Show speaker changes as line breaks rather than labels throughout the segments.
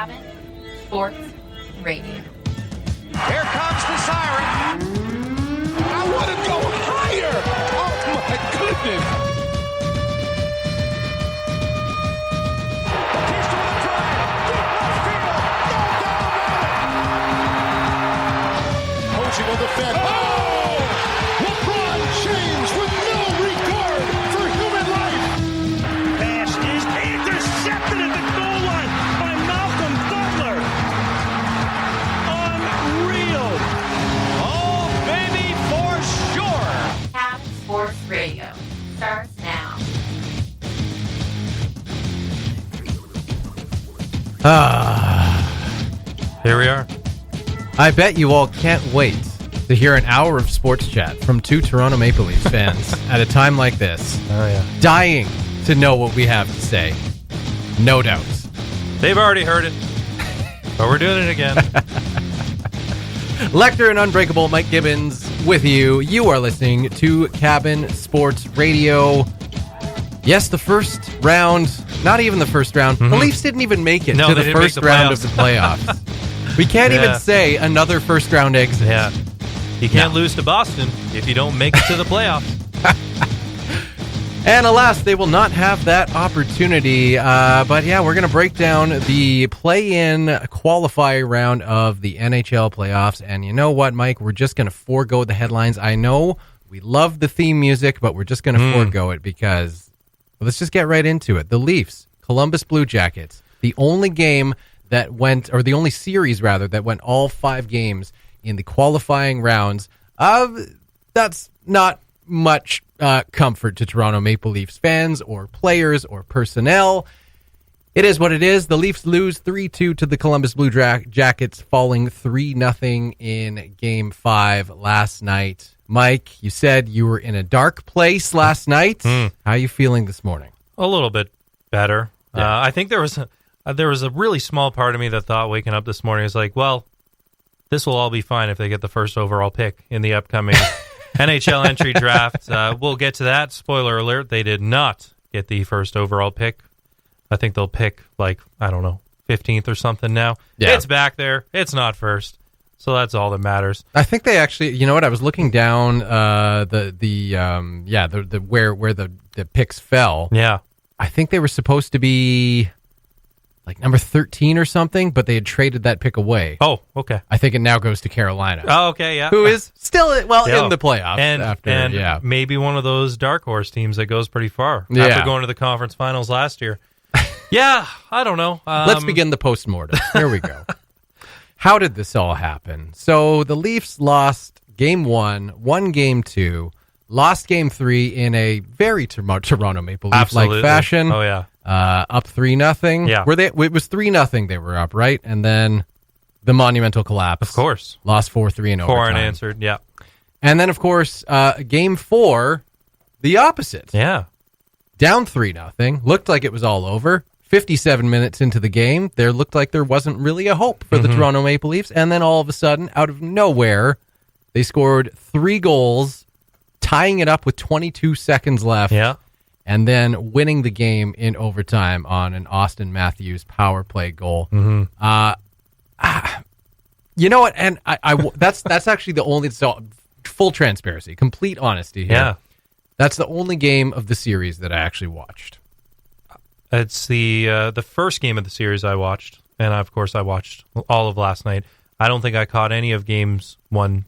Cabin Sports Radio.
Here comes the siren. I want to go higher. Oh, my goodness. He's trying to drive. Deep left field. No doubt about it. Posey will defend. Oh! LeBron James with no regard for human life.
Pass is intercepted at the goal line by Malcolm Butler. Unreal.
Oh, baby, for sure.
Cabin Sports Radio starts now.
Here we are.
I bet you all can't wait to hear an hour of sports chat from two Toronto Maple Leafs fans at a time like this.
Oh, yeah.
Dying to know what we have to say. No doubt.
They've already heard it, but we're doing it again.
Lecter and Unbreakable, Mike Gibbons with you. You are listening to Cabin Sports Radio. Yes, the first round, not even the first round. The Leafs didn't even make it
No,
to
they
the
didn't make
first
the
round of
playoffs.
the playoffs. We can't
Yeah.
even say another first round exit.
Yeah. You can't lose to Boston if you don't make it to the playoffs.
And alas, they will not have that opportunity. But yeah, we're going to break down the play-in qualifying round of the NHL playoffs. And you know what, Mike? We're just going to forego the headlines. I know we love the theme music, but we're just going to forego it because let's just get right into it. The Leafs, Columbus Blue Jackets, the only game that went, or the only series rather, that went all 5 games in the qualifying rounds. That's not much comfort to Toronto Maple Leafs fans or players or personnel. It is what it is. The Leafs lose 3-2 to the Columbus Blue Jackets, falling 3-0 in Game 5 last night. Mike, you said you were in a dark place last night. How are you feeling this morning?
A little bit better.
Yeah.
I think there was a really small part of me that thought waking up this morning is like, well, this will all be fine if they get the first overall pick in the upcoming NHL entry draft. We'll get to that. Spoiler alert, they did not get the first overall pick. I think they'll pick, 15th or something now.
Yeah.
It's back there. It's not first. So that's all that matters.
I think they actually, you know what? I was looking down where the picks fell.
Yeah.
I think they were supposed to be like number 13 or something, but they had traded that pick away.
Oh, okay.
I think it now goes to Carolina.
Oh, okay, yeah.
Who is still in the playoffs
and maybe one of those dark horse teams that goes pretty far
Yeah.
after going to the conference finals last year. Yeah, I don't know.
Let's begin the postmortem. Here we go. How did this all happen? So the Leafs lost Game 1, won Game 2, lost Game 3 in a very Toronto Maple Leaf-like fashion.
Oh, yeah.
Up 3-0.
Yeah.
It was 3-0 they were up, right? And then the monumental collapse.
Of course.
Lost 4-3 in overtime.
4 unanswered, yeah.
And then, of course, Game 4, the opposite.
Yeah.
Down 3-0. Looked like it was all over. 57 minutes into the game, there looked like there wasn't really a hope for the Toronto Maple Leafs. And then all of a sudden, out of nowhere, they scored 3 goals, tying it up with 22 seconds left.
Yeah.
And then winning the game in overtime on an Austin Matthews power play goal. You know what? And that's actually the only, full transparency, complete honesty here.
Yeah.
That's the only game of the series that I actually watched.
It's the first game of the series I watched, and of course I watched all of last night. I don't think I caught any of games 1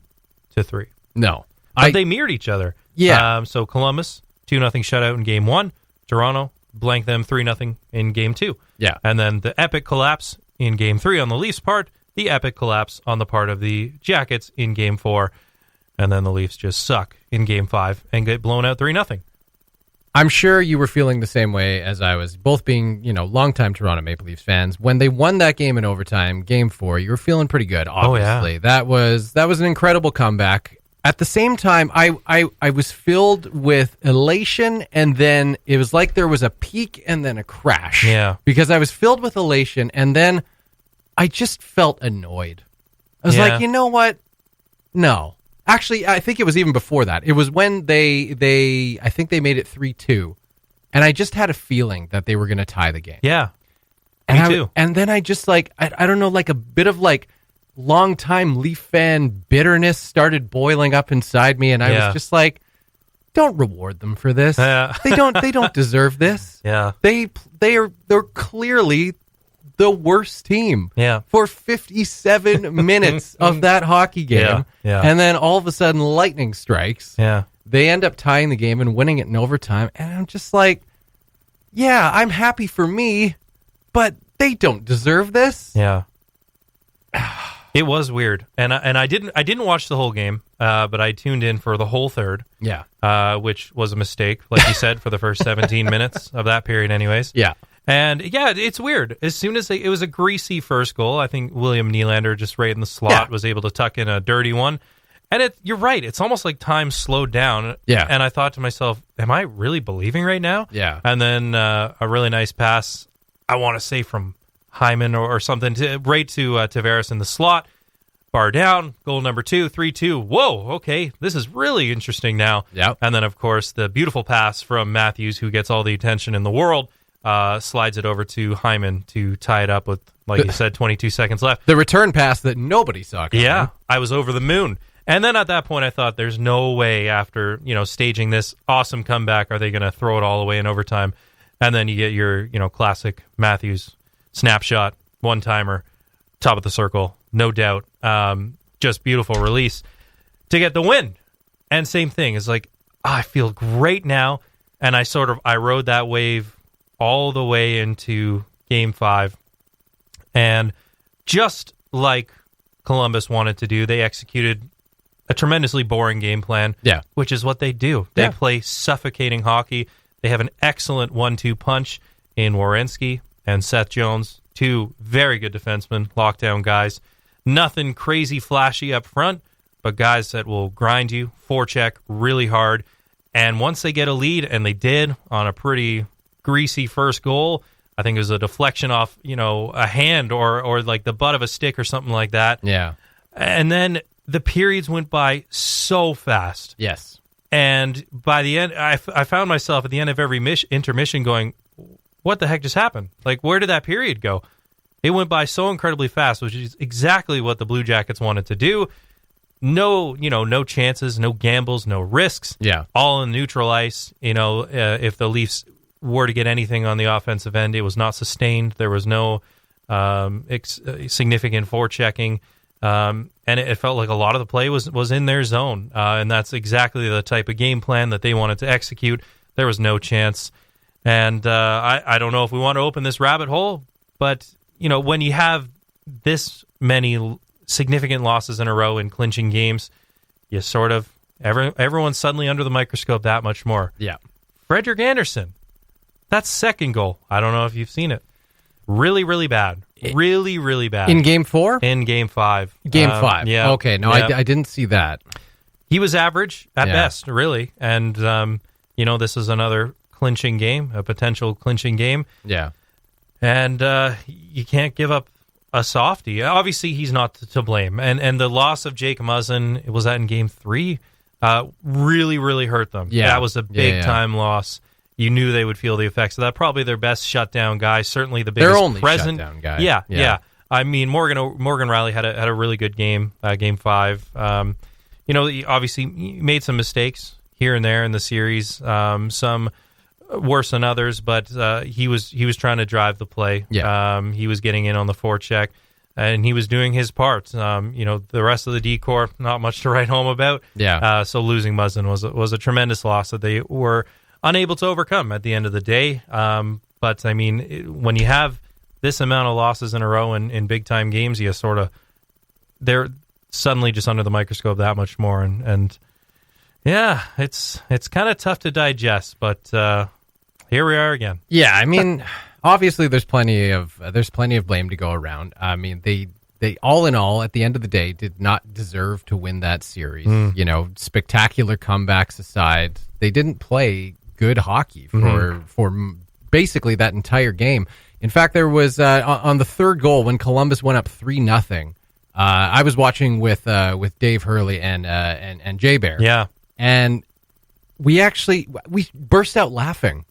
to 3.
No.
But they mirrored each other.
Yeah.
So Columbus, 2-0 shutout in Game 1. Toronto, blanked them 3-0 in Game 2.
Yeah.
And then the epic collapse in Game 3 on the Leafs' part, the epic collapse on the part of the Jackets in Game 4, and then the Leafs just suck in Game 5 and get blown out 3-0.
I'm sure you were feeling the same way as I was, both being, longtime Toronto Maple Leafs fans. When they won that game in overtime, Game 4, you were feeling pretty good, obviously.
Oh,
yeah. That was an incredible comeback. At the same time, I was filled with elation, and then it was like there was a peak and then a crash.
Yeah.
Because I was filled with elation, and then I just felt annoyed. I was like, you know what? No. Actually, I think it was even before that. It was when I think they made it 3-2, and I just had a feeling that they were going to tie the game.
Yeah.
And
Me too.
And then I just like, I don't know, like a bit of like long-time Leaf fan bitterness started boiling up inside me. And I was just like, don't reward them for this. They don't deserve this.
Yeah.
They're clearly the worst team for 57 minutes of that hockey game.
Yeah.
And then all of a sudden lightning strikes.
Yeah.
They end up tying the game and winning it in overtime. And I'm just like, yeah, I'm happy for me, but they don't deserve this.
Yeah. It was weird. And I didn't watch the whole game, but I tuned in for the whole third.
Yeah.
Which was a mistake, like you said, for the first 17 minutes of that period anyways.
Yeah.
And yeah, it's weird. As soon as it was a greasy first goal, I think William Nylander just right in the slot was able to tuck in a dirty one. And you're right. It's almost like time slowed down.
Yeah.
And I thought to myself, am I really believing right now?
Yeah.
And then a really nice pass, I want to say from Hyman or something, right to Tavares in the slot. Bar down, goal number 2, 3-2. Whoa, okay, this is really interesting now.
Yep.
And then, of course, the beautiful pass from Matthews, who gets all the attention in the world, slides it over to Hyman to tie it up with, like you said, 22 seconds left.
The return pass that nobody saw coming.
Yeah, I was over the moon. And then at that point, I thought, there's no way after, staging this awesome comeback, are they going to throw it all away in overtime? And then you get your, classic Matthews snapshot, one-timer, top of the circle, no doubt. Just beautiful release to get the win. And same thing, it's like, I feel great now. And I rode that wave all the way into Game 5. And just like Columbus wanted to do, they executed a tremendously boring game plan, which is what they do. They play suffocating hockey. They have an excellent 1-2 punch in Werenski and Seth Jones, two very good defensemen, lockdown guys. Nothing crazy flashy up front, but guys that will grind you, forecheck really hard. And once they get a lead, and they did on a pretty greasy first goal, I think it was a deflection off, a hand or like the butt of a stick or something like that.
Yeah.
And then the periods went by so fast.
Yes.
And by the end, I found myself at the end of every intermission going, what the heck just happened? Like, where did that period go? It went by so incredibly fast, which is exactly what the Blue Jackets wanted to do. No, no chances, no gambles, no risks.
Yeah.
All in neutral ice. If the Leafs were to get anything on the offensive end, it was not sustained. There was no significant forechecking. And it felt like a lot of the play was in their zone. And that's exactly the type of game plan that they wanted to execute. There was no chance. And I don't know if we want to open this rabbit hole, but, when you have this many significant losses in a row in clinching games, you sort of, everyone's suddenly under the microscope that much more.
Yeah.
Frederik Andersen, that second goal, I don't know if you've seen it. Really, really bad. Really, really bad.
In Game 4?
In Game 5.
Game 5.
Yeah.
Okay, no,
yeah.
I didn't see that.
He was average at best, really. And, this is another clinching game, a potential clinching game.
Yeah.
And you can't give up a softie. Obviously, he's not to blame. And the loss of Jake Muzzin, was that in Game 3? Really, really hurt them.
Yeah.
That was a big-time loss. You knew they would feel the effects of that. Probably their best shutdown guy, certainly the biggest
their only
present
shutdown guy.
Yeah. I mean, Morgan Riley had a really good game, Game 5. He obviously made some mistakes here and there in the series, some worse than others, but he was trying to drive the play.
Yeah.
He was getting in on the forecheck, and he was doing his part. The rest of the D-Corps, not much to write home about.
Yeah.
So losing Muzzin was a tremendous loss that they were unable to overcome at the end of the day. But, I mean, when you have this amount of losses in a row in big-time games, you sort of, they're suddenly just under the microscope that much more. And yeah, it's kind of tough to digest, but here we are again.
Yeah, I mean, obviously there's plenty of blame to go around. I mean, they all in all, at the end of the day, did not deserve to win that series. Spectacular comebacks aside, they didn't play good hockey for basically that entire game. In fact, there was on the third goal when Columbus went up 3-0. I was watching with Dave Hurley and Jay Bear.
Yeah,
and we burst out laughing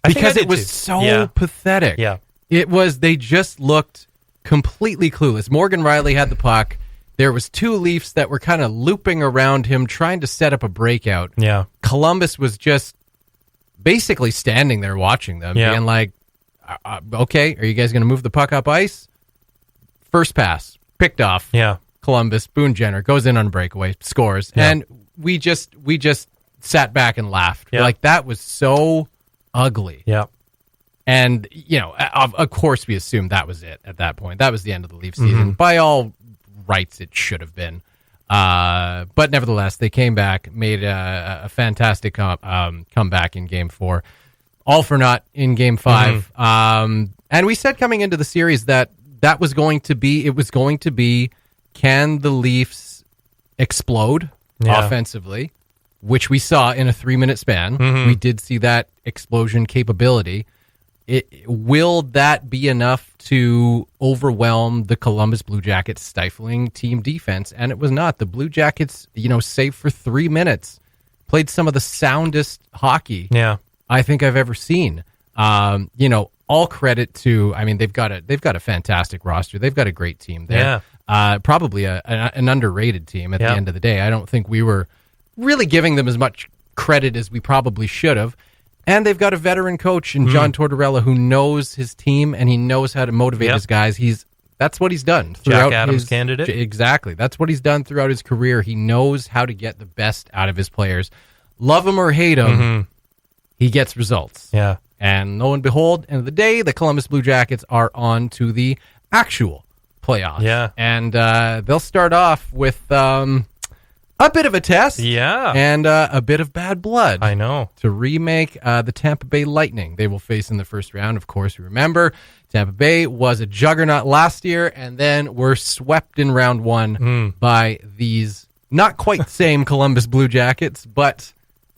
because it was so pathetic.
Yeah.
They just looked completely clueless. Morgan Riley had the puck. There was 2 Leafs that were kind of looping around him, trying to set up a breakout.
Yeah.
Columbus was just basically standing there watching them, being like, okay, are you guys going to move the puck up ice? First pass, picked off.
Yeah.
Columbus, Boone Jenner goes in on a breakaway, scores.
Yeah.
And we just sat back and laughed.
Yeah.
Like, that was so ugly.
Yeah.
And, of course, we assumed that was it at that point. That was the end of the Leaf season. By all rights, it should have been. But nevertheless, they came back, made a fantastic comeback in Game 4. All for naught in Game 5. And we said coming into the series that was going to be, can the Leafs explode offensively, which we saw in a 3-minute span. We did see that explosion capability. Will that be enough to overwhelm the Columbus Blue Jackets' stifling team defense? And it was not. The Blue Jackets, save for 3 minutes, played some of the soundest hockey I think I've ever seen. All credit to, they've got a fantastic roster. They've got a great team there. Probably an underrated team at the end of the day. I don't think we were really giving them as much credit as we probably should have. And they've got a veteran coach in John Tortorella who knows his team and he knows how to motivate his guys. That's what he's done throughout
Jack Adams candidate.
Exactly. That's what he's done throughout his career. He knows how to get the best out of his players. Love him or hate him, he gets results.
Yeah.
And lo and behold, end of the day, the Columbus Blue Jackets are on to the actual playoffs.
Yeah.
And they'll start off with a bit of a test.
Yeah.
And a bit of bad blood.
I know.
To remake the Tampa Bay Lightning. They will face in the first round. Of course, remember, Tampa Bay was a juggernaut last year and then were swept in round 1 by these not quite same Columbus Blue Jackets, but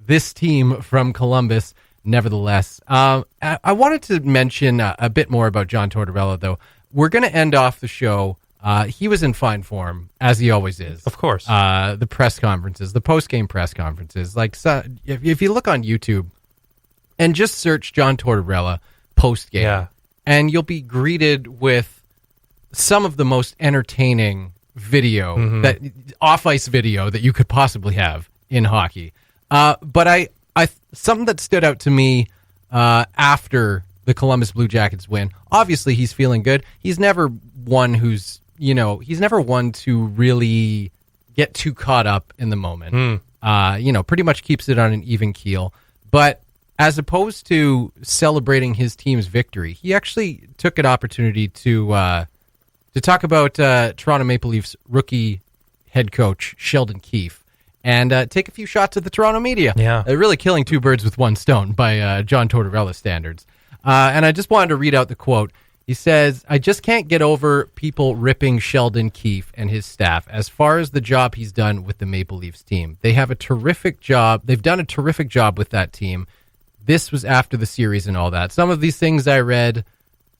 this team from Columbus nevertheless. I wanted to mention a bit more about John Tortorella, though. We're going to end off the show. He was in fine form, as he always is.
Of course.
The press conferences, the post-game press conferences. If you look on YouTube and just search John Tortorella post-game, and you'll be greeted with some of the most entertaining video, that off-ice video that you could possibly have in hockey. But I something that stood out to me after the Columbus Blue Jackets win. Obviously, he's feeling good. He's never one to really get too caught up in the moment. Pretty much keeps it on an even keel. But as opposed to celebrating his team's victory, he actually took an opportunity to talk about Toronto Maple Leafs rookie head coach Sheldon Keefe and take a few shots at the Toronto media.
Yeah.
Really killing 2 birds with 1 stone by John Tortorella standards. And I just wanted to read out the quote. He says, "I just can't get over people ripping Sheldon Keefe and his staff as far as the job he's done with the Maple Leafs team. They have a terrific job. They've done a terrific job with that team. This was after the series and all that. Some of these things I read,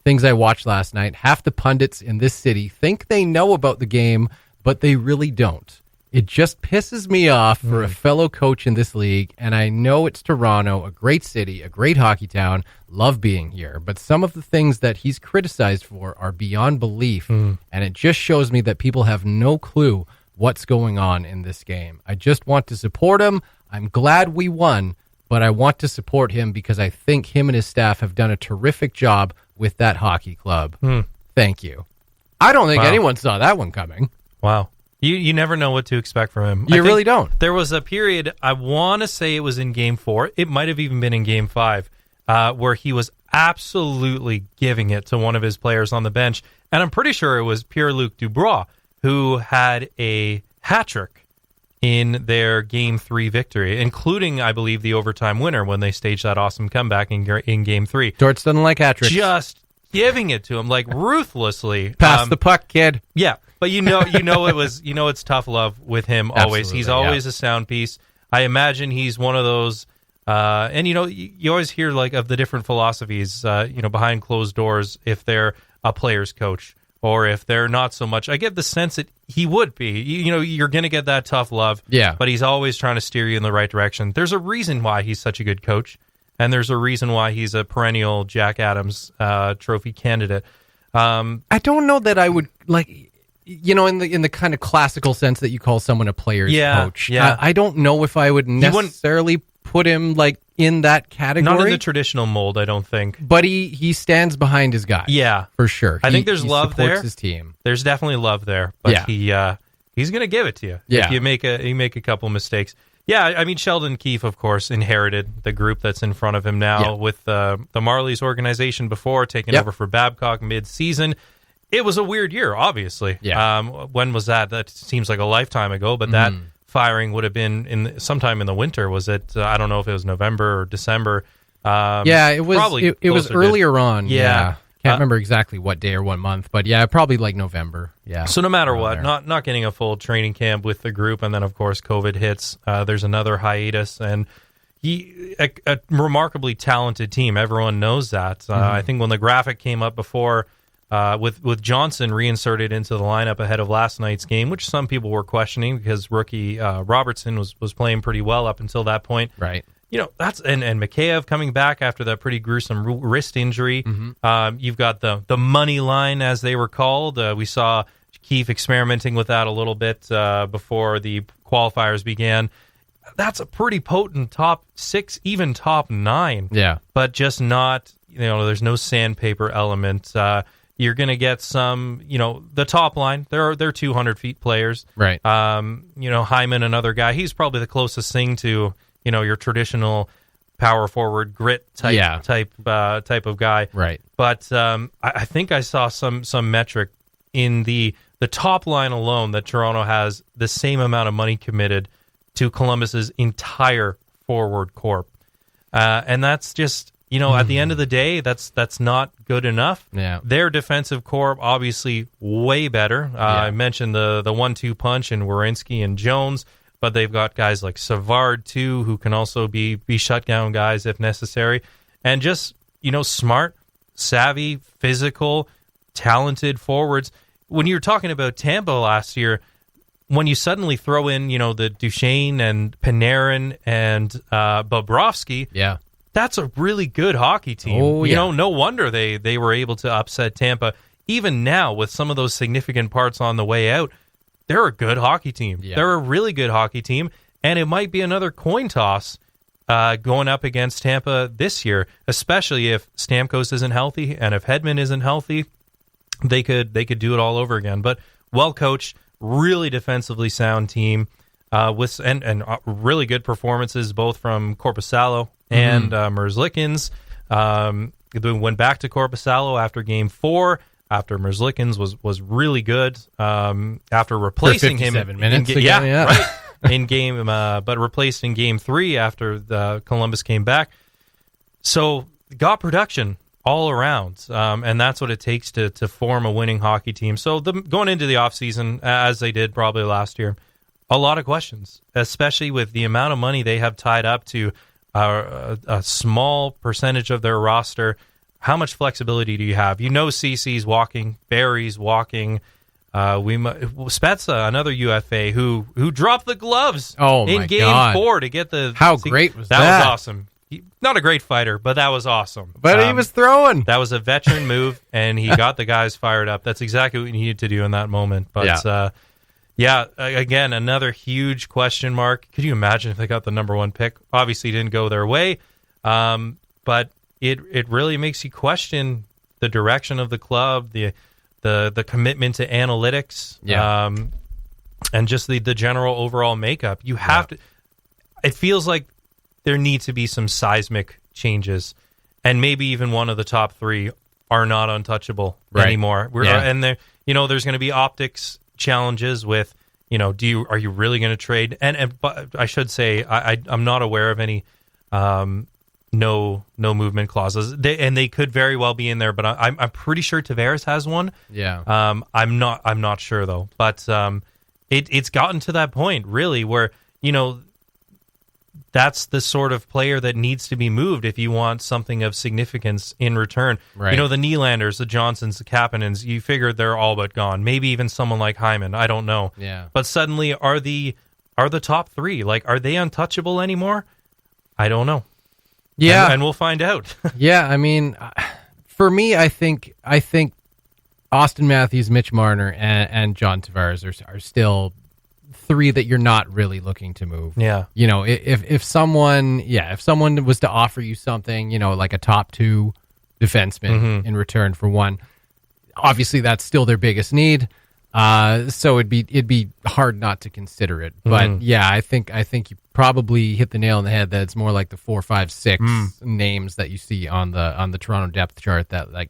things I watched last night, half the pundits in this city think they know about the game, but they really don't. It just pisses me off for a fellow coach in this league, and I know it's Toronto, a great city, a great hockey town, love being here, but some of the things that he's criticized for are beyond belief, and it just shows me that people have no clue what's going on in this game. I just want to support him. I'm glad we won, but I want to support him because I think him and his staff have done a terrific job with that hockey club. Thank you." I don't think anyone saw that one coming.
Wow. You never know what to expect from him.
You really don't.
There was a period, I want to say it was in Game 4, it might have even been in Game 5, where he was absolutely giving it to one of his players on the bench. And I'm pretty sure it was Pierre-Luc Dubois, who had a hat trick in their Game 3 victory, including, I believe, the overtime winner when they staged that awesome comeback in Game 3.
Torts doesn't like hat tricks.
Just giving it to him, like, ruthlessly.
Pass the puck, kid.
Yeah. But it's tough love with him always.
Absolutely,
He's always a sound piece. I imagine he's one of those, and you always hear like of the different philosophies, behind closed doors if they're a player's coach or if they're not so much. I get the sense that he would be. You're going to get that tough love.
Yeah.
But he's always trying to steer you in the right direction. There's a reason why he's such a good coach. and there's a reason why he's a perennial Jack Adams Trophy candidate.
I don't know that I would in the kind of classical sense that you call someone a player's coach.
Yeah.
I don't know if I would necessarily put him in that category.
Not in the traditional mold, I don't think.
But he stands behind his guy.
Yeah,
for sure.
I think there's love there.
Supports his team.
There's definitely love there, but he's going to give it to you.
Yeah.
If you make a couple mistakes. Yeah, I mean, Sheldon Keefe, of course, inherited the group that's in front of him now with the Marlies organization before, taking over for Babcock mid-season. It was a weird year, obviously.
Yeah.
When was that? That seems like a lifetime ago, but that firing would have been sometime in the winter. Was it? I don't know if it was November or December.
It was.
Probably
it was earlier on.
Yeah.
Can't remember exactly what day or what month, but probably November. Yeah.
So no matter what, not getting a full training camp with the group, and then of course COVID hits. There's another hiatus, and a remarkably talented team. Everyone knows that. I think when the graphic came up before, with Johnson reinserted into the lineup ahead of last night's game, which some people were questioning because rookie Robertson was playing pretty well up until that point.
Right.
That's and Mikheyev coming back after that pretty gruesome wrist injury. You've got the money line, as they were called. We saw Keefe experimenting with that a little bit before the qualifiers began. That's a pretty potent top 6, even top 9.
Yeah,
but just not. There's no sandpaper element. You're going to get some. The top line. They're 200 feet players.
Right.
Hyman, another guy. He's probably the closest thing to your traditional power forward grit type of guy.
Right.
But I think I saw some metric in the top line alone that Toronto has the same amount of money committed to Columbus's entire forward corp. And that's just, at the end of the day, that's not good enough.
Yeah.
Their defensive corp, obviously way better. I mentioned the 1-2 punch in Werenski and Jones. But they've got guys like Savard, too, who can also be shutdown guys if necessary. And just, smart, savvy, physical, talented forwards. When you were talking about Tampa last year, when you suddenly throw in, the Duchesne and Panarin and Bobrovsky, that's a really good hockey team.
Oh, yeah.
No wonder they were able to upset Tampa. Even now, with some of those significant parts on the way out, they're a good hockey team.
Yeah.
They're a really good hockey team, and it might be another coin toss going up against Tampa this year, especially if Stamkos isn't healthy and if Hedman isn't healthy. They could do it all over again. But well coached, really defensively sound team with and really good performances both from Korpisalo and Merzlikins. They went back to Korpisalo after Game 4. After Merzlikins was really good, after replacing him in game, but replaced in Game 3 after the Columbus came back. So got production all around, and that's what it takes to form a winning hockey team. So going into the offseason, as they did probably last year, a lot of questions, especially with the amount of money they have tied up to a small percentage of their roster. How much flexibility do you have? CC's walking, Barry's walking. Spezza, another UFA, who dropped the gloves in Game 4 to get the.
How great was that?
That was awesome. Not a great fighter, but that was awesome.
But he was throwing.
That was a veteran move, and he got the guys fired up. That's exactly what you needed to do in that moment. But again, another huge question mark. Could you imagine if they got the number 1 pick? Obviously, didn't go their way, but. It really makes you question the direction of the club, the commitment to analytics, and just the general overall makeup. You have to. It feels like there need to be some seismic changes, and maybe even one of the top 3 are not untouchable anymore. And there's going to be optics challenges with, are you really going to trade? But I should say I'm not aware of any. No movement clauses. They could very well be in there, but I'm pretty sure Tavares has one.
Yeah.
I'm not sure though. But it's gotten to that point really where that's the sort of player that needs to be moved if you want something of significance in return.
Right.
The Nylanders, the Johnsons, the Kapanens, you figure they're all but gone. Maybe even someone like Hyman. I don't know.
Yeah.
But suddenly are the top 3 are they untouchable anymore? I don't know.
Yeah.
And we'll find out.
Yeah, I mean, for me, I think Austin Matthews, Mitch Marner, and John Tavares are still three that you're not really looking to move.
Yeah.
If someone was to offer you something, like a top two defenseman in return for one, obviously that's still their biggest need. So it'd be hard not to consider it. But yeah, I think you probably hit the nail on the head that it's more like the 4, 5, 6 names that you see on the Toronto depth chart that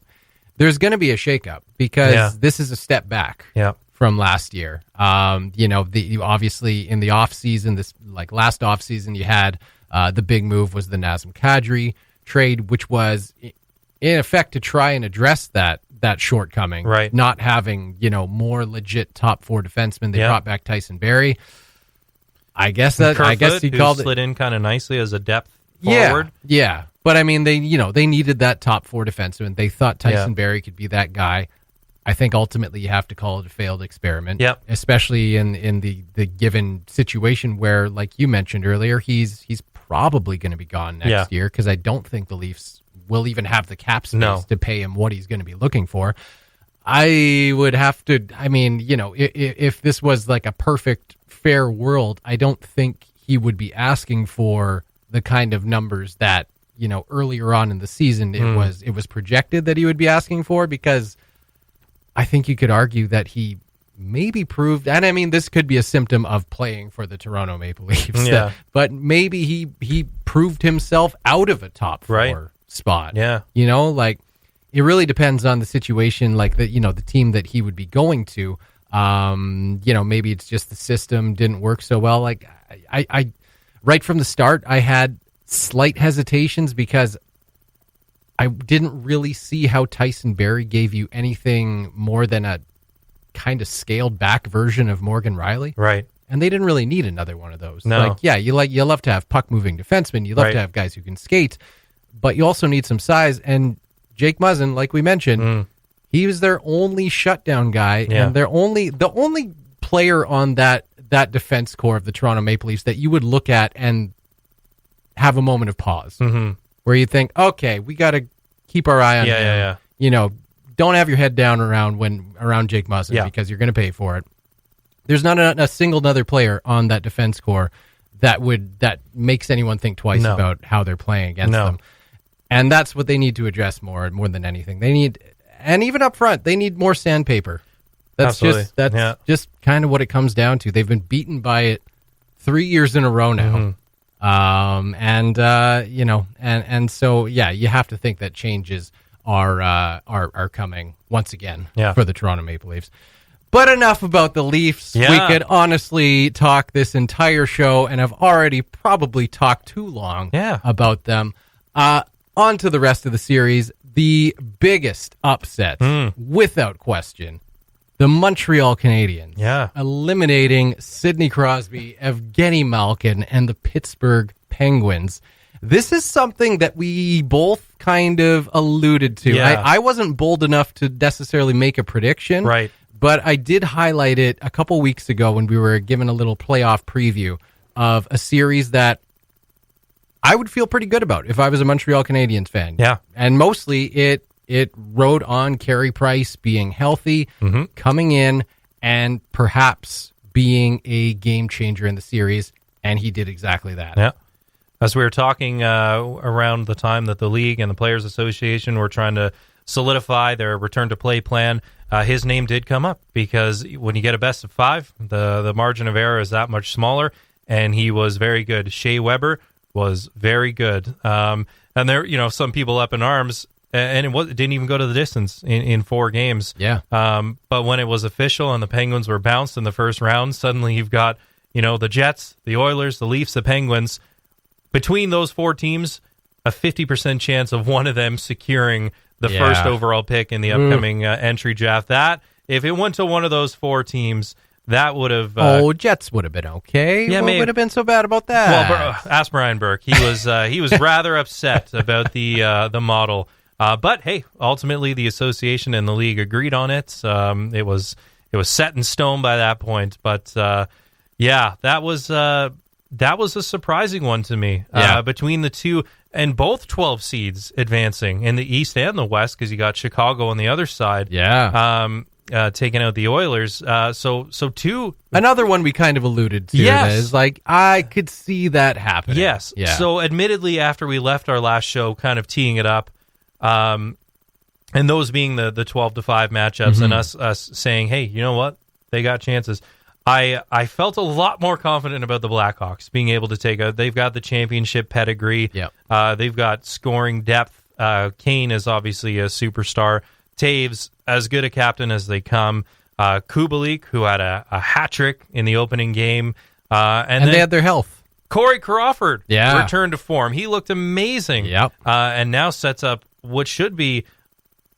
there's going to be a shakeup because this is a step back from last year. You obviously in the off season, this last off season, you had the big move was the Nazem Kadri trade, which was in effect to try and address that shortcoming,
right?
Not having more legit top 4 defensemen. They brought back Tyson Barrie. I guess he called it,
slid in kind of nicely as a depth forward.
Yeah. But I mean, they needed that top 4 defenseman. They thought Tyson Barrie could be that guy. I think ultimately you have to call it a failed experiment.
Yep.
Especially in the given situation where, like you mentioned earlier, he's probably going to be gone next year because I don't think the Leafs will even have the cap space to pay him what he's going to be looking for. I would have to, if this was like a perfect, fair world, I don't think he would be asking for the kind of numbers that, earlier on in the season it was projected that he would be asking for, because I think you could argue that he maybe proved, and I mean, this could be a symptom of playing for the Toronto Maple Leafs, but maybe he proved himself out of a top 4 spot.
Yeah.
It really depends on the situation, the team that he would be going to. Maybe it's just the system didn't work so well. I right from the start, I had slight hesitations because I didn't really see how Tyson Barrie gave you anything more than a kind of scaled back version of Morgan Riley.
Right.
And they didn't really need another one of those.
No.
You love to have puck moving defensemen. You love to have guys who can skate, but you also need some size. And Jake Muzzin, like we mentioned, he was their only shutdown guy, and the only player on that defense core of the Toronto Maple Leafs that you would look at and have a moment of pause, where you think, okay, we got to keep our eye on him. Don't have your head down around Jake Muzzin because you're going to pay for it. There's not a single other player on that defense core that makes anyone think twice about how they're playing against them. And that's what they need to address more than anything. They need, and even up front, they need more sandpaper. That's just kind of what it comes down to. They've been beaten by it 3 years in a row now. So you have to think that changes are coming once again for the Toronto Maple Leafs. But enough about the Leafs.
Yeah.
We could honestly talk this entire show, and I've already probably talked too long about them. On to the rest of the series. The biggest upset, without question, the Montreal Canadiens eliminating Sidney Crosby, Evgeny Malkin, and the Pittsburgh Penguins. This is something that we both kind of alluded to.
Yeah.
I wasn't bold enough to necessarily make a prediction,
right?
But I did highlight it a couple weeks ago when we were given a little playoff preview of a series that I would feel pretty good about if I was a Montreal Canadiens fan.
Yeah.
And mostly it rode on Carey Price being healthy, coming in, and perhaps being a game changer in the series, and he did exactly that.
Yeah. As we were talking around the time that the league and the Players Association were trying to solidify their return to play plan, his name did come up because when you get a best of 5, the margin of error is that much smaller, and he was very good. Shea Weber was very good. And there, some people up in arms, and it didn't even go to the distance in 4 games.
Yeah.
But when it was official and the Penguins were bounced in the first round, suddenly you've got, the Jets, the Oilers, the Leafs, the Penguins. Between those 4 teams, a 50% chance of one of them securing the first overall pick in the upcoming entry draft. That, if it went to one of those 4 teams, that would have...
Jets would have been okay.
Yeah,
what would have been so bad about that?
Well, ask Brian Burke. He was rather upset about the model. But hey, ultimately the association and the league agreed on it. It was set in stone by that point. But that was a surprising one to me.
Yeah.
Between the two, and both 12 seeds advancing in the East and the West, because you got Chicago on the other side.
Yeah.
Taking out the Oilers. So two.
Another one we kind of alluded to.
Yes.
That is like, I could see that happening.
Yes.
Yeah.
So admittedly, after we left our last show, kind of teeing it up, and those being the 12-5 matchups, and us saying, hey, you know what? They got chances. I felt a lot more confident about the Blackhawks being able to take a. They've got the championship pedigree.
Yep.
They've got scoring depth. Kane is obviously a superstar. Taves, as good a captain as they come. Kubalik, who had a hat trick in the opening game. And then
they had their health.
Corey Crawford
Yeah.
returned to form. He looked amazing.
Yep.
And now sets up what should be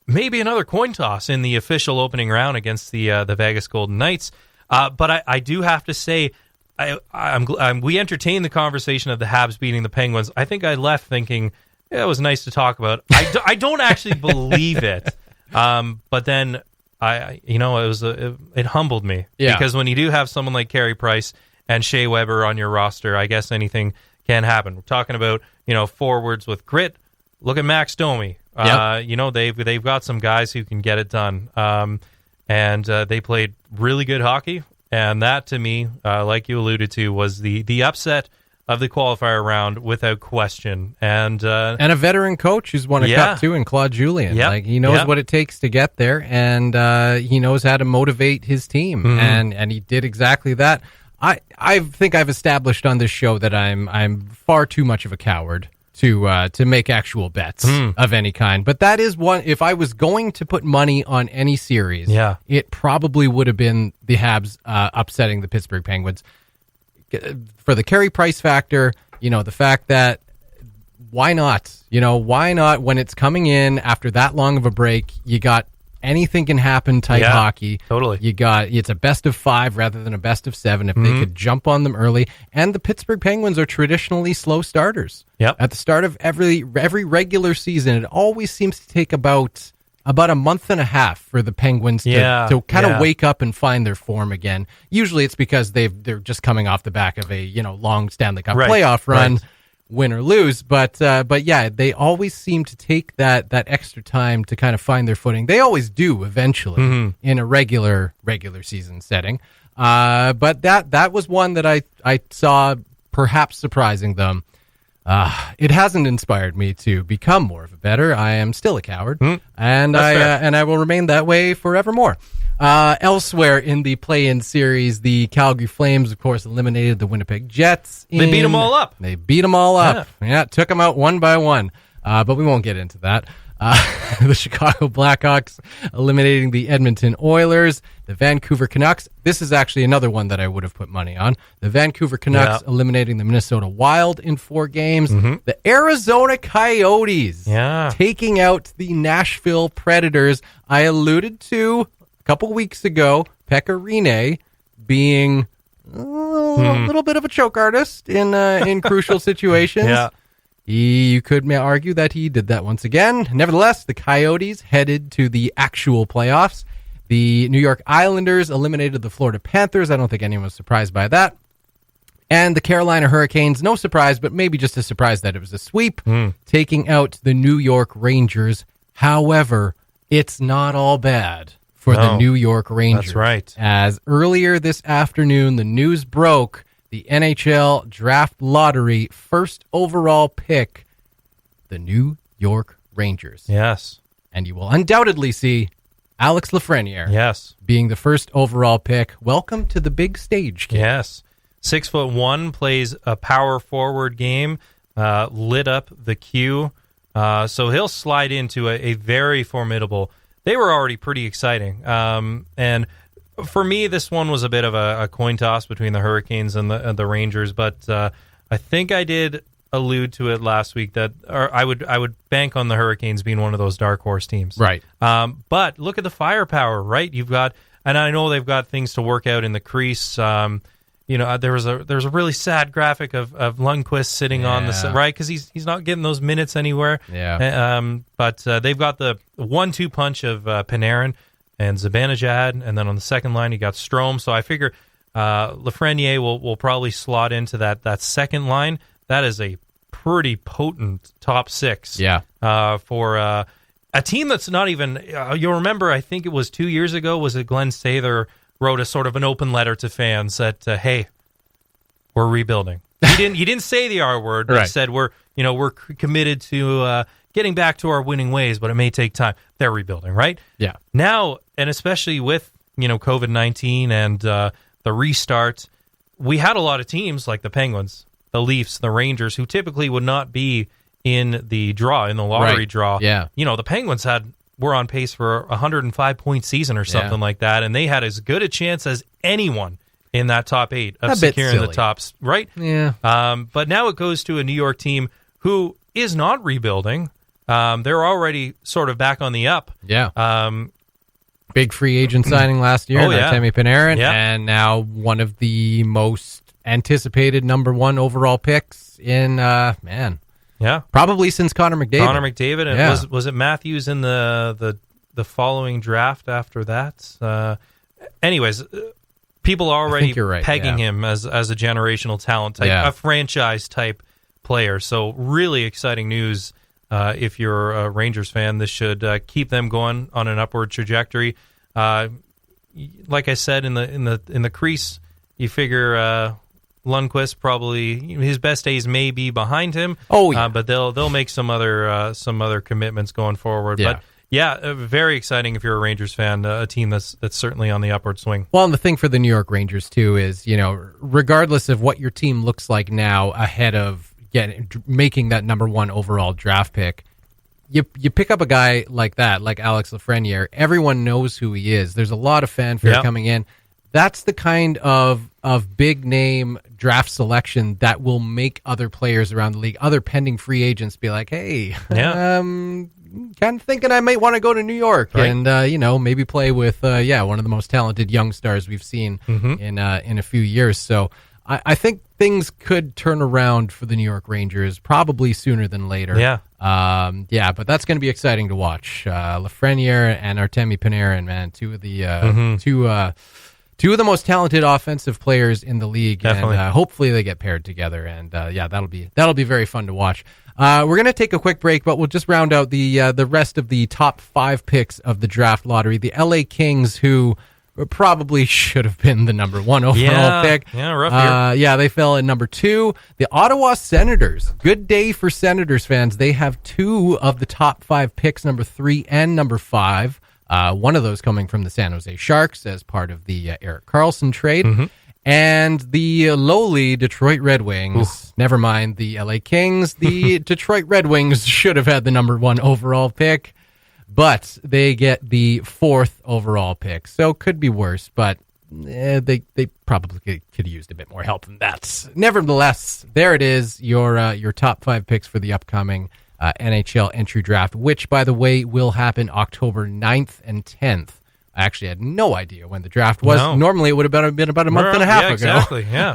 maybe another coin toss in the official opening round against the Vegas Golden Knights. But I do have to say, we entertained the conversation of the Habs beating the Penguins. I think I left thinking, yeah, it was nice to talk about. I don't actually believe it. But then it humbled me.
Yeah.
Because when you do have someone like Carey Price and Shea Weber on your roster, I guess anything can happen. We're talking about, forwards with grit. Look at Max Domi.
Yep.
They've got some guys who can get it done. And they played really good hockey. And that, to me, like you alluded to, was the upset of the qualifier round without question. And
a veteran coach who's won a cup too, in Claude Julien.
Yep.
Like, he knows what it takes to get there, and he knows how to motivate his team, and he did exactly that. I think I've established on this show that I'm far too much of a coward to make actual bets of any kind. But that is one. If I was going to put money on any series, it probably would have been the Habs upsetting the Pittsburgh Penguins. For the Carey Price factor, the fact that why not? Why not when it's coming in after that long of a break? You got anything can happen type hockey.
Totally.
It's a best of 5 rather than a best of 7 if they could jump on them early. And the Pittsburgh Penguins are traditionally slow starters.
Yep.
At the start of every regular season, it always seems to take about a month and a half for the Penguins to kind of wake up and find their form again. Usually it's because they're just coming off the back of a long Stanley Cup playoff run, win or lose. But yeah, they always seem to take that extra time to kind of find their footing. They always do eventually in a regular season setting. But that was one that I saw perhaps surprising them. It hasn't inspired me to become more of a bettor. I am still a coward, and I will remain that way forevermore. Elsewhere in the play-in series, the Calgary Flames, of course, eliminated the Winnipeg Jets.
They beat them all up.
Yeah, took them out one by one. But we won't get into that. The Chicago Blackhawks eliminating the Edmonton Oilers, the Vancouver Canucks. This is actually another one that I would have put money on. The Vancouver Canucks eliminating the Minnesota Wild in 4 games. The Arizona Coyotes taking out the Nashville Predators. I alluded to a couple weeks ago, Pekka Rinne being a little bit of a choke artist in crucial situations.
Yeah.
You could argue that he did that once again. Nevertheless, the Coyotes headed to the actual playoffs. The New York Islanders eliminated the Florida Panthers. I don't think anyone was surprised by that. And the Carolina Hurricanes, no surprise, but maybe just a surprise that it was a sweep, taking out the New York Rangers. However, it's not all bad for the New York Rangers.
That's right.
As earlier this afternoon, the news broke. The NHL Draft Lottery first overall pick, the New York Rangers.
Yes.
And you will undoubtedly see Alex Lafreniere being the first overall pick. Welcome to the big stage, kid.
Yes. 6'1", plays a power forward game, lit up the queue. So he'll slide into a very formidable. They were already pretty exciting. And for me, this one was a bit of a coin toss between the Hurricanes and the Rangers, but I think I did allude to it last week that I would bank on the Hurricanes being one of those dark horse teams.
Right.
But look at the firepower, right? You've got, and I know they've got things to work out in the crease. There was a really sad graphic of Lundqvist sitting on the right because he's not getting those minutes anywhere.
Yeah.
But they've got the 1-2 punch of Panarin and Zibanejad, and then on the second line you got Strome. So I figure Lafreniere will probably slot into that second line. That is a pretty potent top six.
Yeah.
For a team that's not even. You'll remember, I think it was 2 years ago. Was it Glenn Sather wrote a sort of an open letter to fans that, hey, we're rebuilding. He didn't say the R word, but
Right.
he said we're committed to getting back to our winning ways, but it may take time. They're rebuilding, right?
Yeah.
Now, and especially with COVID-19 and the restart, we had a lot of teams like the Penguins, the Leafs, the Rangers, who typically would not be in the lottery
Right.
draw.
Yeah.
The Penguins were on pace for a 100-point season or something like that, and they had as good a chance as anyone in that top 8 of
A bit
securing the
silly.
tops, right?
Yeah.
But now it goes to a New York team who is not rebuilding. They're already sort of back on the up.
Yeah. Big free agent signing last year, Artemi Panarin, and now one of the most anticipated number 1 overall picks in, probably since Connor McDavid.
Connor McDavid, and was it Matthews in the following draft after that? Anyways, people are already pegging him as a generational talent type, a franchise type player. So really exciting news. If you're a Rangers fan, this should keep them going on an upward trajectory. Like I said, in the crease, you figure Lundqvist probably his best days may be behind him.
Oh, yeah.
But they'll make some other commitments going forward.
Yeah.
But very exciting if you're a Rangers fan, a team that's certainly on the upward swing.
Well, and the thing for the New York Rangers too is, regardless of what your team looks like now ahead of making that number 1 overall draft pick, you pick up a guy like that, like Alex Lafreniere. Everyone knows who he is. There's a lot of fanfare coming in. That's the kind of big name draft selection that will make other players around the league, other pending free agents, be like, hey, kind of thinking I might want to go to New York and maybe play with one of the most talented young stars we've seen in a few years. So I think things could turn around for the New York Rangers probably sooner than later. But that's going to be exciting to watch. Lafreniere and Artemi Panarin, man, two of the most talented offensive players in the league.
Definitely.
And hopefully they get paired together, and that'll be very fun to watch. We're going to take a quick break, but we'll just round out the rest of the top 5 picks of the draft lottery. The LA Kings, who probably should have been the number 1 overall pick.
Yeah, rough year.
They fell at number 2. The Ottawa Senators. Good day for Senators fans. They have 2 of the top 5 picks, number 3 and number 5. One of those coming from the San Jose Sharks as part of the Erik Karlsson trade. And the lowly Detroit Red Wings, never mind the LA Kings, the Detroit Red Wings should have had the number 1 overall pick, but they get the 4th overall pick. So could be worse, but they probably could have used a bit more help than that. Nevertheless, there it is, your top 5 picks for the upcoming NHL entry draft, which, by the way, will happen October 9th and 10th. I actually had no idea when the draft was.
No.
Normally, it would have been about a month and a half ago.
Exactly, yeah.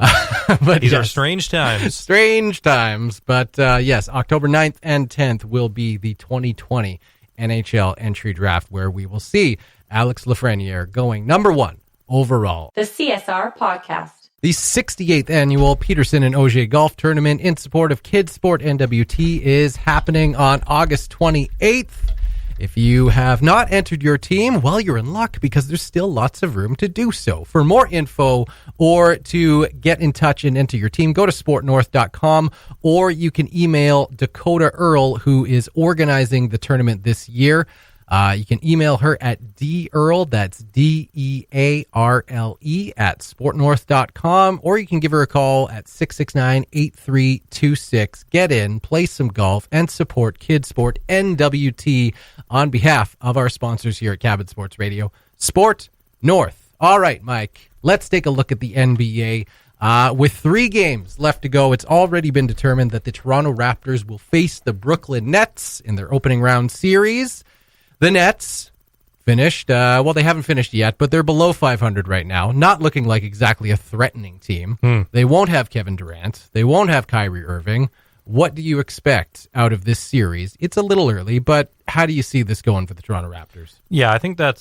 But
These are strange times.
Strange times. But yes, October 9th and 10th will be the 2020 NHL entry draft, where we will see Alex Lafreniere going number 1 overall.
The CSR Podcast.
The 68th annual Peterson and Auger Golf Tournament in support of Kids Sport NWT is happening on August 28th. If you have not entered your team, well, you're in luck because there's still lots of room to do so. For more info or to get in touch and enter your team, go to sportnorth.com, or you can email Dakota Earl, who is organizing the tournament this year. You can email her at dearle, that's DEARLE, at sportnorth.com, or you can give her a call at 669-8326. Get in, play some golf, and support Kids Sport NWT on behalf of our sponsors here at Cabot Sports Radio, Sport North. All right, Mike, let's take a look at the NBA. With 3 games left to go, it's already been determined that the Toronto Raptors will face the Brooklyn Nets in their opening round series. The Nets finished, they haven't finished yet, but they're below 500 right now, not looking like exactly a threatening team. They won't have Kevin Durant. They won't have Kyrie Irving. What do you expect out of this series? It's a little early, but how do you see this going for the Toronto Raptors?
Yeah, I think that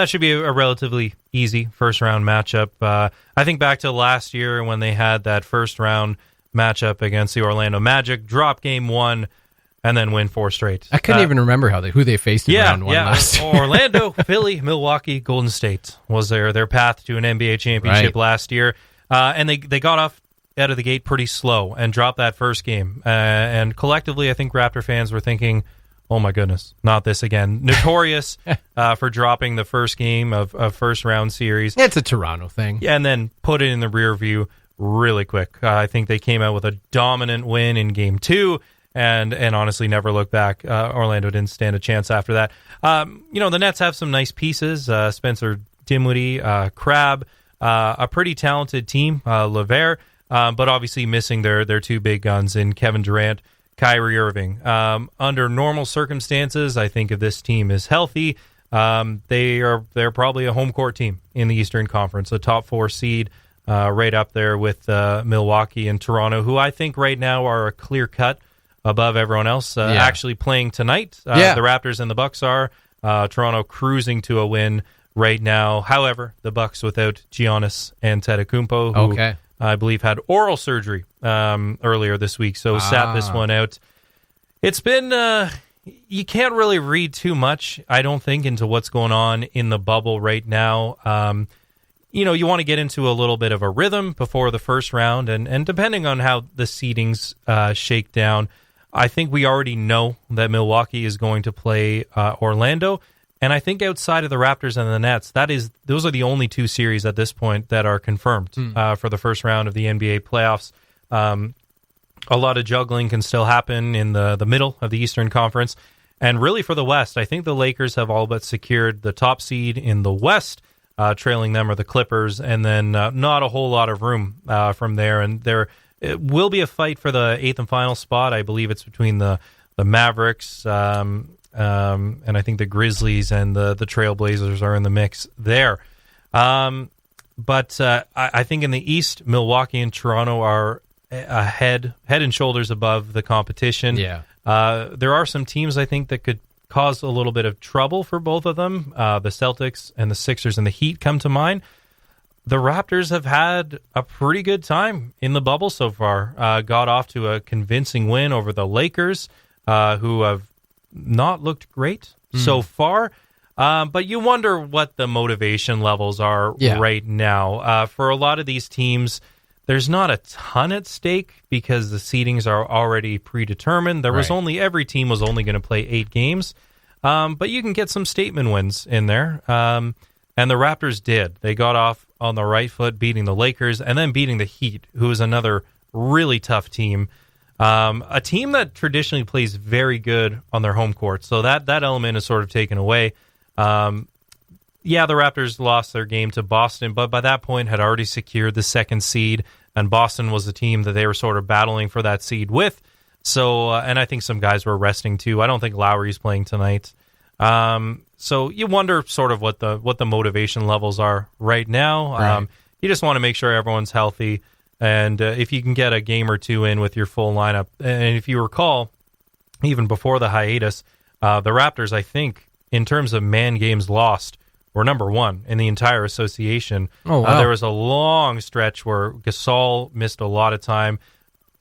should be a relatively easy first-round matchup. I think back to last year when they had that first-round matchup against the Orlando Magic, drop game 1, and then win 4 straight.
I couldn't even remember who they faced in round 1 last year.
Orlando, Philly, Milwaukee, Golden State was their path to an NBA championship last year. And they got off out of the gate pretty slow and dropped that first game. And collectively, I think Raptor fans were thinking, oh my goodness, not this again. Notorious for dropping the first game of first round series.
It's a Toronto thing.
Yeah, and then put it in the rear view really quick. I think they came out with a dominant win in game 2 and honestly never looked back. Orlando didn't stand a chance after that. The Nets have some nice pieces. Spencer Dinwiddie, Crabbe, a pretty talented team, LeVert, but obviously missing their 2 big guns in Kevin Durant, Kyrie Irving. Under normal circumstances, I think if this team is healthy, they're probably a home court team in the Eastern Conference, a top 4 seed, right up there with Milwaukee and Toronto, who I think right now are a clear cut above everyone else. Actually playing tonight, the Raptors and the Bucks are. Toronto cruising to a win right now. However, the Bucks without Giannis Antetokounmpo, who I believe had oral surgery earlier this week, so sat this one out. It's been you can't really read too much, I don't think, into what's going on in the bubble right now. You want to get into a little bit of a rhythm before the first round, and depending on how the seedings shake down, I think we already know that Milwaukee is going to play Orlando. And I think outside of the Raptors and the Nets, those are the only 2 series at this point that are confirmed for the first round of the NBA playoffs. A lot of juggling can still happen in the middle of the Eastern Conference. And really for the West, I think the Lakers have all but secured the top seed in the West. Trailing them are the Clippers, and then not a whole lot of room from there. And it will be a fight for the 8th and final spot. I believe it's between the Mavericks, and I think the Grizzlies and the Trailblazers are in the mix there. But I think in the East, Milwaukee and Toronto are head and shoulders above the competition.
Yeah.
There are some teams I think that could cause a little bit of trouble for both of them. The Celtics and the Sixers and the Heat come to mind. The Raptors have had a pretty good time in the bubble so far. Got off to a convincing win over the Lakers, who have not looked great so far. But you wonder what the motivation levels are right now. For a lot of these teams, there's not a ton at stake because the seedings are already predetermined. Every team was only going to play 8 games. But you can get some statement wins in there. And the Raptors did. They got off on the right foot, beating the Lakers, and then beating the Heat, who is another really tough team. A team that traditionally plays very good on their home court. So that element is sort of taken away. The Raptors lost their game to Boston, but by that point had already secured the 2nd seed, and Boston was the team that they were sort of battling for that seed with. So, and I think some guys were resting too. I don't think Lowry's playing tonight. So you wonder sort of what the motivation levels are right now.
Right.
You just want to make sure everyone's healthy, and if you can get a game or 2 in with your full lineup. And if you recall, even before the hiatus, the Raptors, I think, in terms of man games lost, were number 1 in the entire association.
Oh, wow.
There was a long stretch where Gasol missed a lot of time,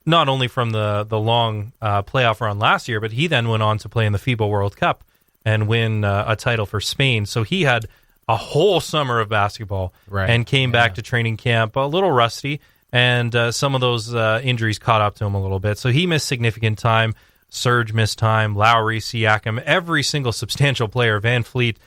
not only from the long playoff run last year, but he then went on to play in the FIBA World Cup and win a title for Spain. So he had a whole summer of basketball and came back to training camp a little rusty, and some of those injuries caught up to him a little bit. So he missed significant time. Serge missed time. Lowry, Siakam, every single substantial player, Van Fleet,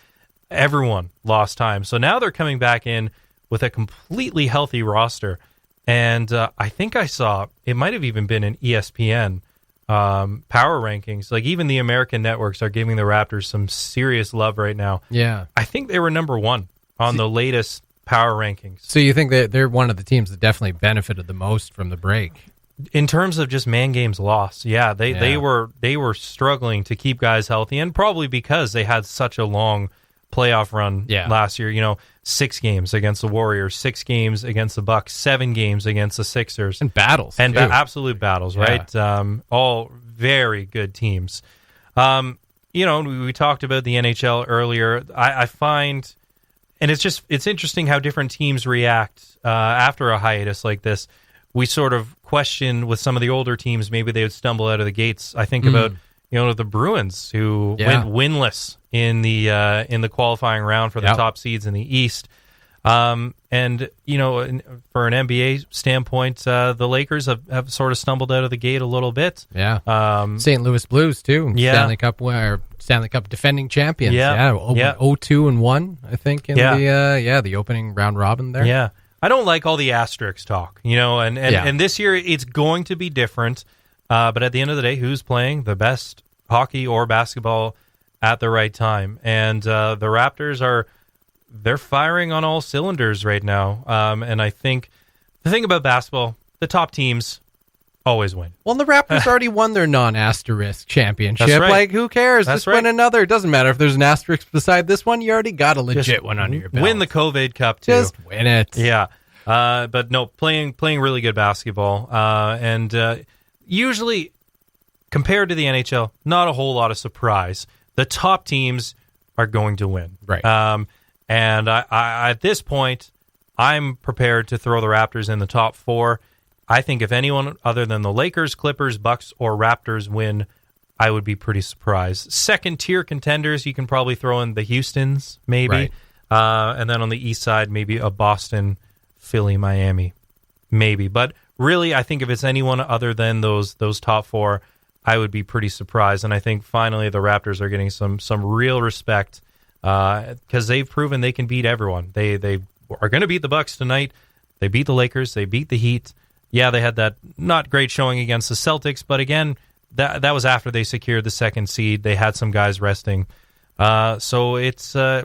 everyone lost time. So now they're coming back in with a completely healthy roster. And I think I saw, it might have even been an ESPN power rankings. Like even the American networks are giving the Raptors some serious love right now.
Yeah.
I think they were number 1 on the latest power rankings.
So you think that they're one of the teams that definitely benefited the most from the break?
In terms of just man games lost, they were struggling to keep guys healthy, and probably because they had such a long playoff run last year. 6 games against the Warriors, 6 games against the Bucks, 7 games against the Sixers,
and battles,
and absolute battles, right? All very good teams. We talked about the NHL earlier. I find, and it's interesting how different teams react after a hiatus like this, we sort of question with some of the older teams, maybe they would stumble out of the gates. I think about the Bruins who went winless in the qualifying round for the top seeds in the East. And for an NBA standpoint, the Lakers have sort of stumbled out of the gate a little bit.
Yeah. St. Louis Blues too.
Yeah.
Stanley Cup defending champions.
Yeah.
0-2-1, I think, in the opening round robin there.
Yeah. I don't like all the asterisk talk, and this year it's going to be different. But at the end of the day, who's playing the best hockey or basketball at the right time? And the Raptors they're firing on all cylinders right now. And I think the thing about basketball, the top teams always win.
Well, the Raptors already won their non-asterisk championship.
That's right.
Like, who cares?
That's
Just win another. It doesn't matter if there's an asterisk beside this one. You already got a legit one under your belt.
Win the COVID Cup, too.
Just win it.
Yeah. But no, playing really good basketball. And usually, compared to the NHL, not a whole lot of surprise. The top teams are going to win.
Right.
And I at this point, I'm prepared to throw the Raptors in the top 4. I think if anyone other than the Lakers, Clippers, Bucks, or Raptors win, I would be pretty surprised. Second-tier contenders, you can probably throw in the Houstons, maybe. Right. And then on the east side, maybe a Boston, Philly, Miami, maybe. But really, I think if it's anyone other than those top 4, I would be pretty surprised. And I think finally the Raptors are getting some real respect because they've proven they can beat everyone. They are going to beat the Bucks tonight. They beat the Lakers. They beat the Heat. Yeah, they had that not great showing against the Celtics, but again, that was after they secured the second seed. They had some guys resting. So it's, I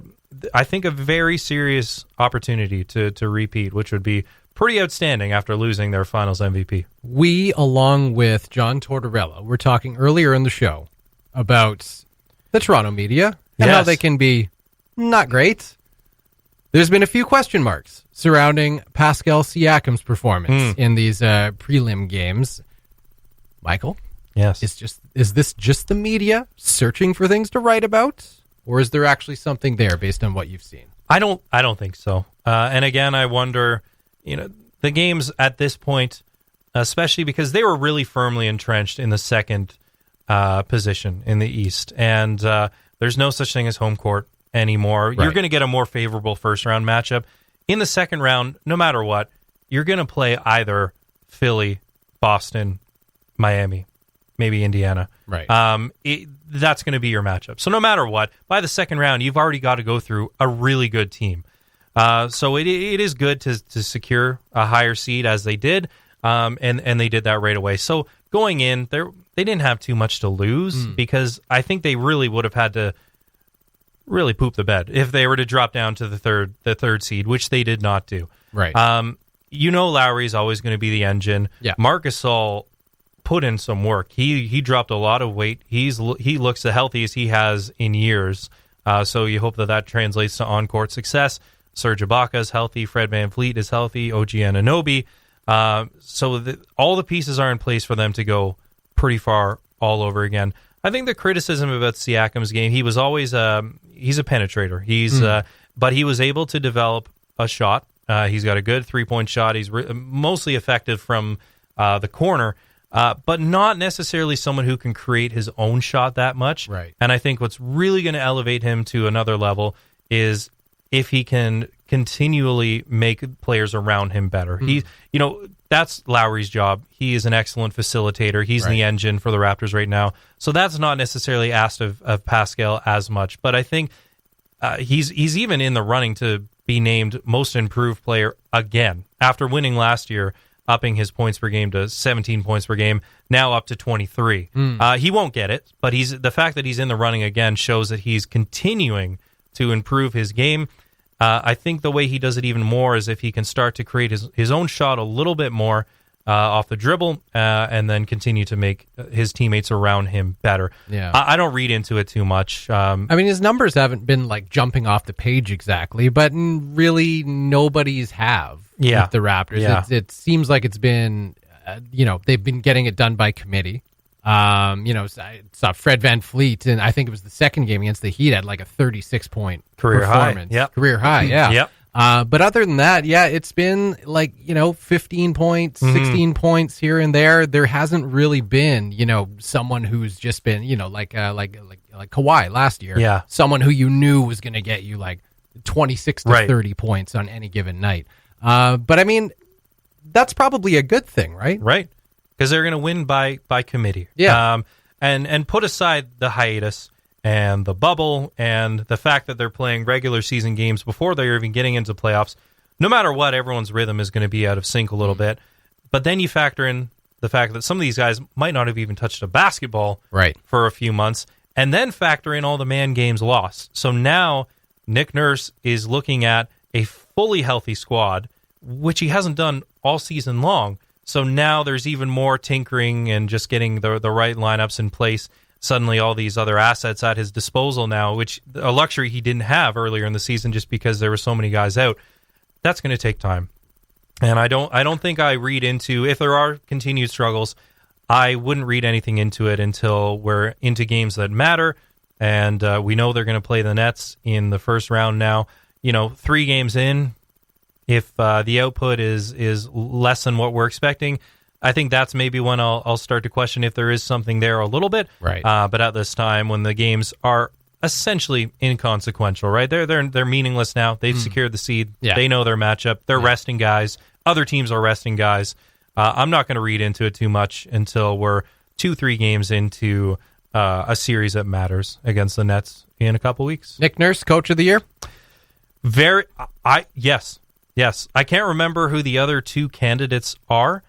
think, a very serious opportunity to repeat, which would be pretty outstanding after losing their finals MVP.
We, along with John Tortorella, were talking earlier in the show about the Toronto media and how they can be not great. There's been a few question marks surrounding Pascal Siakam's performance in these prelim games. Michael?
Yes.
Is this just the media searching for things to write about? Or is there actually something there based on what you've seen?
I don't think so. And again, I wonder, the games at this point, especially because they were really firmly entrenched in the second position in the East. And there's no such thing as home court anymore. Right. You're going to get a more favorable first-round matchup. In the second round, no matter what, you're going to play either Philly, Boston, Miami, maybe Indiana.
Right.
That's going to be your matchup. So no matter what, by the second round, you've already got to go through a really good team. So it is good to secure a higher seed as they did, and they did that right away. So going in, they didn't have too much to lose because I think they really would have had to really poop the bed if they were to drop down to the third seed, which they did not do.
Right.
Lowry's always going to be the engine.
Yeah.
Marc Gasol put in some work. He dropped a lot of weight. He looks the healthiest he has in years. So you hope that translates to on-court success. Serge Ibaka is healthy. Fred VanVleet is healthy. OG Anunoby. So all the pieces are in place for them to go pretty far all over again. I think the criticism about Siakam's game, he was always he's a penetrator. But he was able to develop a shot. He's got a good three-point shot. He's mostly effective from the corner, but not necessarily someone who can create his own shot that much.
Right.
And I think what's really going to elevate him to another level is if he can continually make players around him better. That's Lowry's job. He is an excellent facilitator. He's the engine for the Raptors right now. So that's not necessarily asked of Pascal as much. But I think he's even in the running to be named most improved player again after winning last year, upping his points per game to 17 points per game, now up to 23. He won't get it, but the fact that he's in the running again shows that he's continuing to improve his game. I think the way he does it even more is if he can start to create his own shot a little bit more off the dribble and then continue to make his teammates around him better.
Yeah.
I don't read into it too much.
His numbers haven't been like jumping off the page exactly, but really nobody's have with the Raptors.
Yeah.
It seems like it's been, they've been getting it done by committee. I saw Fred VanVleet, and I think it was the second game against the Heat, had like a 36-point
career
performance.
High. Yep.
Career high, yeah.
Yep.
But other than that, yeah, it's been 15 points, 16 points here and there. There hasn't really been, someone who's just been, like Kawhi last year.
Yeah.
Someone who you knew was going to get you like 26 to 30 points on any given night. But I mean, that's probably a good thing, right?
Right. Because they're going to win by committee.
Yeah.
And put aside the hiatus and the bubble and the fact that they're playing regular season games before they're even getting into playoffs. No matter what, everyone's rhythm is going to be out of sync a little bit. But then you factor in the fact that some of these guys might not have even touched a basketball for a few months, and then factor in all the man games lost. So now Nick Nurse is looking at a fully healthy squad, which he hasn't done all season long. So now there's even more tinkering and just getting the right lineups in place. Suddenly all these other assets at his disposal now, which a luxury he didn't have earlier in the season just because there were so many guys out. That's going to take time. And I don't think I read into, if there are continued struggles, I wouldn't read anything into it until we're into games that matter. And we know they're going to play the Nets in the first round now. 3 games in, if the output is less than what we're expecting, I think that's maybe when I'll start to question if there is something there a little bit.
Right.
But at this time, when the games are essentially inconsequential, right? They're meaningless now. They've secured the seed.
Yeah.
They know their matchup. They're resting guys. Other teams are resting guys. I'm not going to read into it too much until we're 2-3 games into a series that matters against the Nets in a couple weeks.
Nick Nurse, Coach of the Year?
Yes. I can't remember who the other 2 candidates are.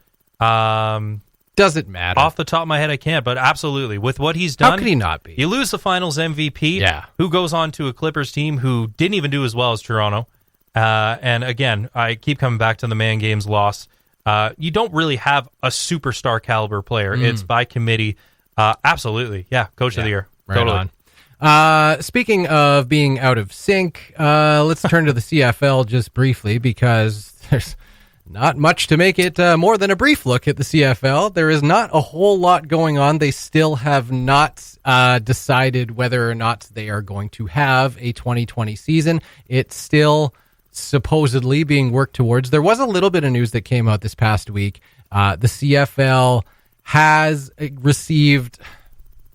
Does it matter?
Off the top of my head, I can't, but absolutely. With what he's done,
how could he not be?
You lose the finals MVP, who goes on to a Clippers team who didn't even do as well as Toronto. And again, I keep coming back to the man games loss. You don't really have a superstar caliber player. It's by committee. Absolutely. Yeah, Coach of the Year.
Right
totally.
On. Speaking of being out of sync, let's turn to the CFL just briefly because there's not much to make it more than a brief look at the CFL. There is not a whole lot going on. They still have not decided whether or not they are going to have a 2020 season. It's still supposedly being worked towards. There was a little bit of news that came out this past week. The CFL has received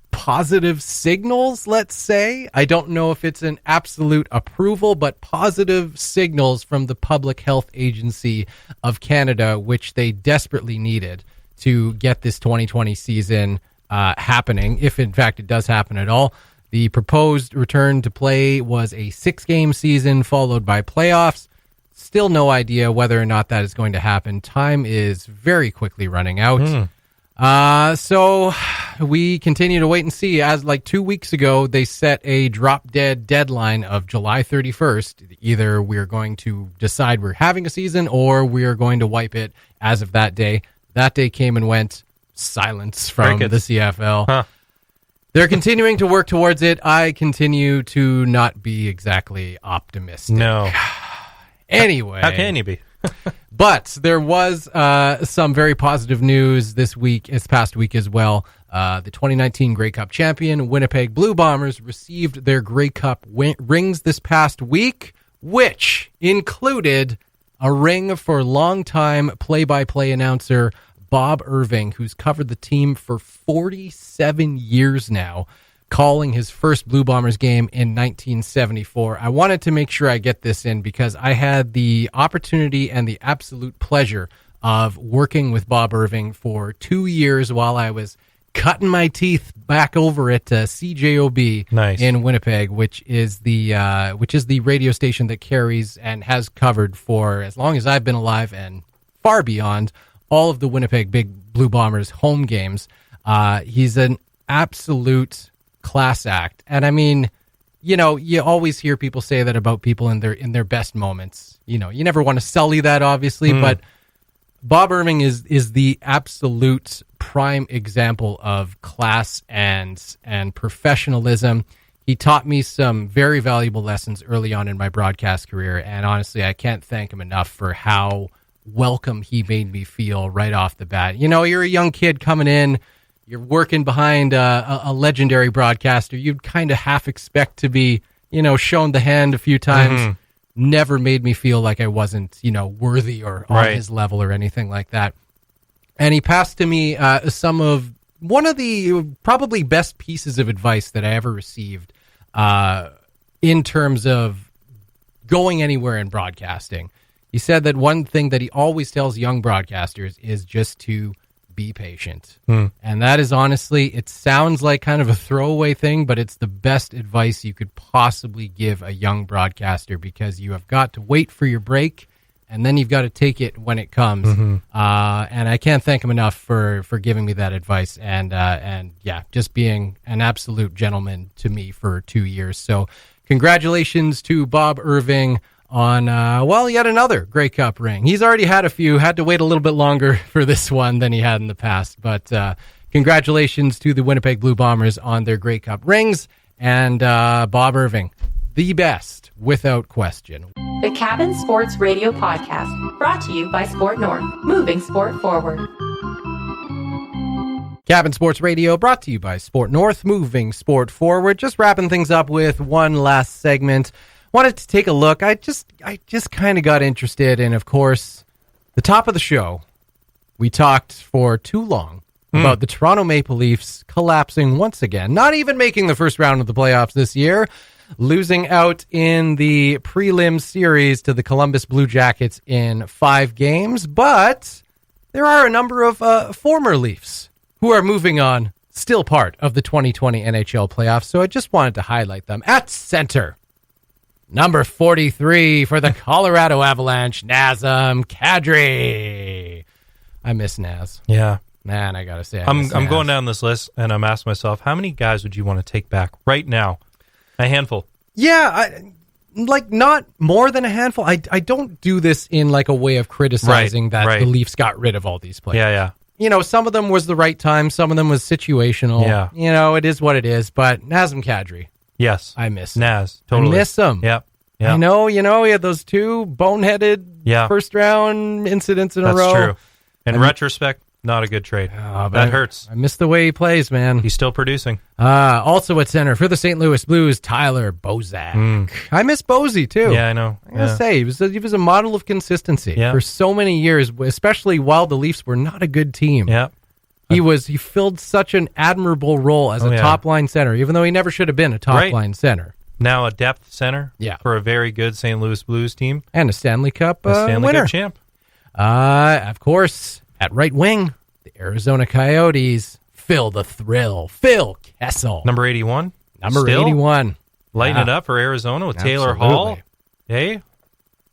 positive signals, let's say. I don't know if it's an absolute approval, but positive signals from the Public Health Agency of Canada, which they desperately needed to get this 2020 season happening, if in fact it does happen at all. The proposed return to play was a 6-game season followed by playoffs. Still no idea whether or not that is going to happen. Time is very quickly running out. So we continue to wait and see. As 2 weeks ago, they set a drop-dead deadline of July 31st. Either we're going to decide we're having a season or we're going to wipe it as of that day. That day came and went. Silence from the CFL.
Huh.
They're continuing to work towards it. I continue to not be exactly optimistic.
No.
Anyway.
How can you be?
But there was some very positive news this past week as well. The 2019 Grey Cup champion, Winnipeg Blue Bombers, received their Grey Cup rings this past week, which included a ring for longtime play-by-play announcer Bob Irving, who's covered the team for 47 years now, calling his first Blue Bombers game in 1974. I wanted to make sure I get this in because I had the opportunity and the absolute pleasure of working with Bob Irving for 2 years while I was cutting my teeth back over at CJOB in Winnipeg, which is the radio station that carries and has covered for as long as I've been alive and far beyond all of the Winnipeg Big Blue Bombers home games. He's an absolute class act. And I mean, you always hear people say that about people in their best moments. You never want to sully that, obviously, but Bob Irving is the absolute prime example of class and professionalism. He taught me some very valuable lessons early on in my broadcast career, and honestly, I can't thank him enough for how welcome he made me feel right off the bat. You're a young kid coming in, you're working behind a legendary broadcaster. You'd kind of half expect to be, shown the hand a few times. never made me feel like I wasn't, worthy or on
Right.
his level or anything like that. And he passed to me one of the probably best pieces of advice that I ever received in terms of going anywhere in broadcasting. He said that one thing that he always tells young broadcasters is just to be patient. And that is honestly, it sounds like kind of a throwaway thing, but it's the best advice you could possibly give a young broadcaster, because you have got to wait for your break and then you've got to take it when it comes. And I can't thank him enough for giving me that advice and just being an absolute gentleman to me for 2 years. So congratulations to Bob Irving on, yet another Grey Cup ring. He's already had a few, had to wait a little bit longer for this one than he had in the past. But congratulations to the Winnipeg Blue Bombers on their Grey Cup rings. And Bob Irving, the best, without question.
The Cabin Sports Radio Podcast, brought to you by Sport North, moving sport forward.
Cabin Sports Radio, brought to you by Sport North, moving sport forward. Just wrapping things up with one last segment. Wanted to take a look. I just kind of got interested in, of course, the top of the show. We talked for too long about the Toronto Maple Leafs collapsing once again, not even making the first round of the playoffs this year, losing out in the prelim series to the Columbus Blue Jackets in 5 games. But there are a number of former Leafs who are moving on, still part of the 2020 NHL playoffs. So I just wanted to highlight them. At center, number 43 for the Colorado Avalanche, Nazem Kadri. I miss Naz.
Yeah.
Man, I got to say,
I'm going down this list, and I'm asking myself, how many guys would you want to take back right now? A handful.
Yeah, not more than a handful. I don't do this in like a way of criticizing that the Leafs got rid of all these players.
Yeah.
Some of them was the right time. Some of them was situational.
Yeah.
It is what it is. But Nazem Kadri.
Yes.
I miss him.
Naz. Totally.
I miss him.
Yep.
I know, he had those 2 boneheaded first round incidents in a row.
That's true. In retrospect, not a good trade. That hurts.
I miss the way he plays, man.
He's still producing.
Also at center for the St. Louis Blues, Tyler Bozak. I miss Bozy too.
Yeah, I know.
I gotta say, he was a model of consistency for so many years, especially while the Leafs were not a good team.
Yeah.
He filled such an admirable role as a top line center, even though he never should have been a top line center.
Now a depth center for a very good St. Louis Blues team.
And a Stanley Cup
Stanley
winner.
Cup champ.
Of course, at right wing, the Arizona Coyotes, Phil the Thrill, Phil Kessel.
Number 81.
Number
Still
81.
Lighting it up for Arizona with Taylor Hall. Hey,